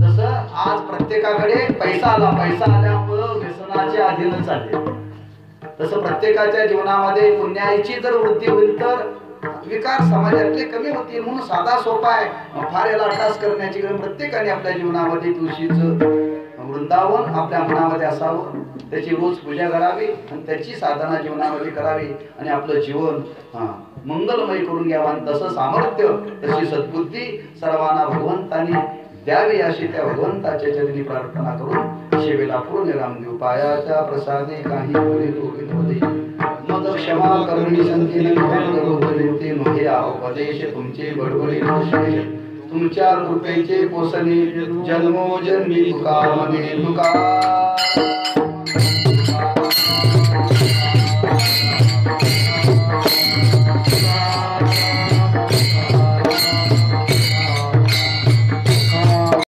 जसं आज प्रत्येकाकडे पैसा आला, पैसा आल्यामुळं व्यसनाच्या अधीन चालले, तसं प्रत्येकाच्या जीवनामध्ये पुण्याची जर वृद्धी होईल तर विकार समाजातले कमी होतील. म्हणून साधा सोपा आहे, फार याला अट्टास करण्याची गरज. प्रत्येकाने आपल्या जीवनामध्ये तुळशीचं वृंदावन आपल्या मनामध्ये असावं, त्याची रोज पूजा करावी आणि त्याची साधना जीवनामध्ये करावी आणि आपलं जीवन मंगलमय करून घ्यावं. आणि तसं सामर्थ्य, तशी सद्बुद्धी सर्वांना भगवंतानी द्यावी अशी त्या भगवंताच्या चरणी प्रार्थना करून शेवेला पूर्ण रामदेव पायाच्या प्रसादे काही मग क्षमा करुणी संतीन नोहे उपदेश तुमचे बडबडे तुमच्या कृपेचे पोसणे जन्मोजन्मी तुका मने तुका.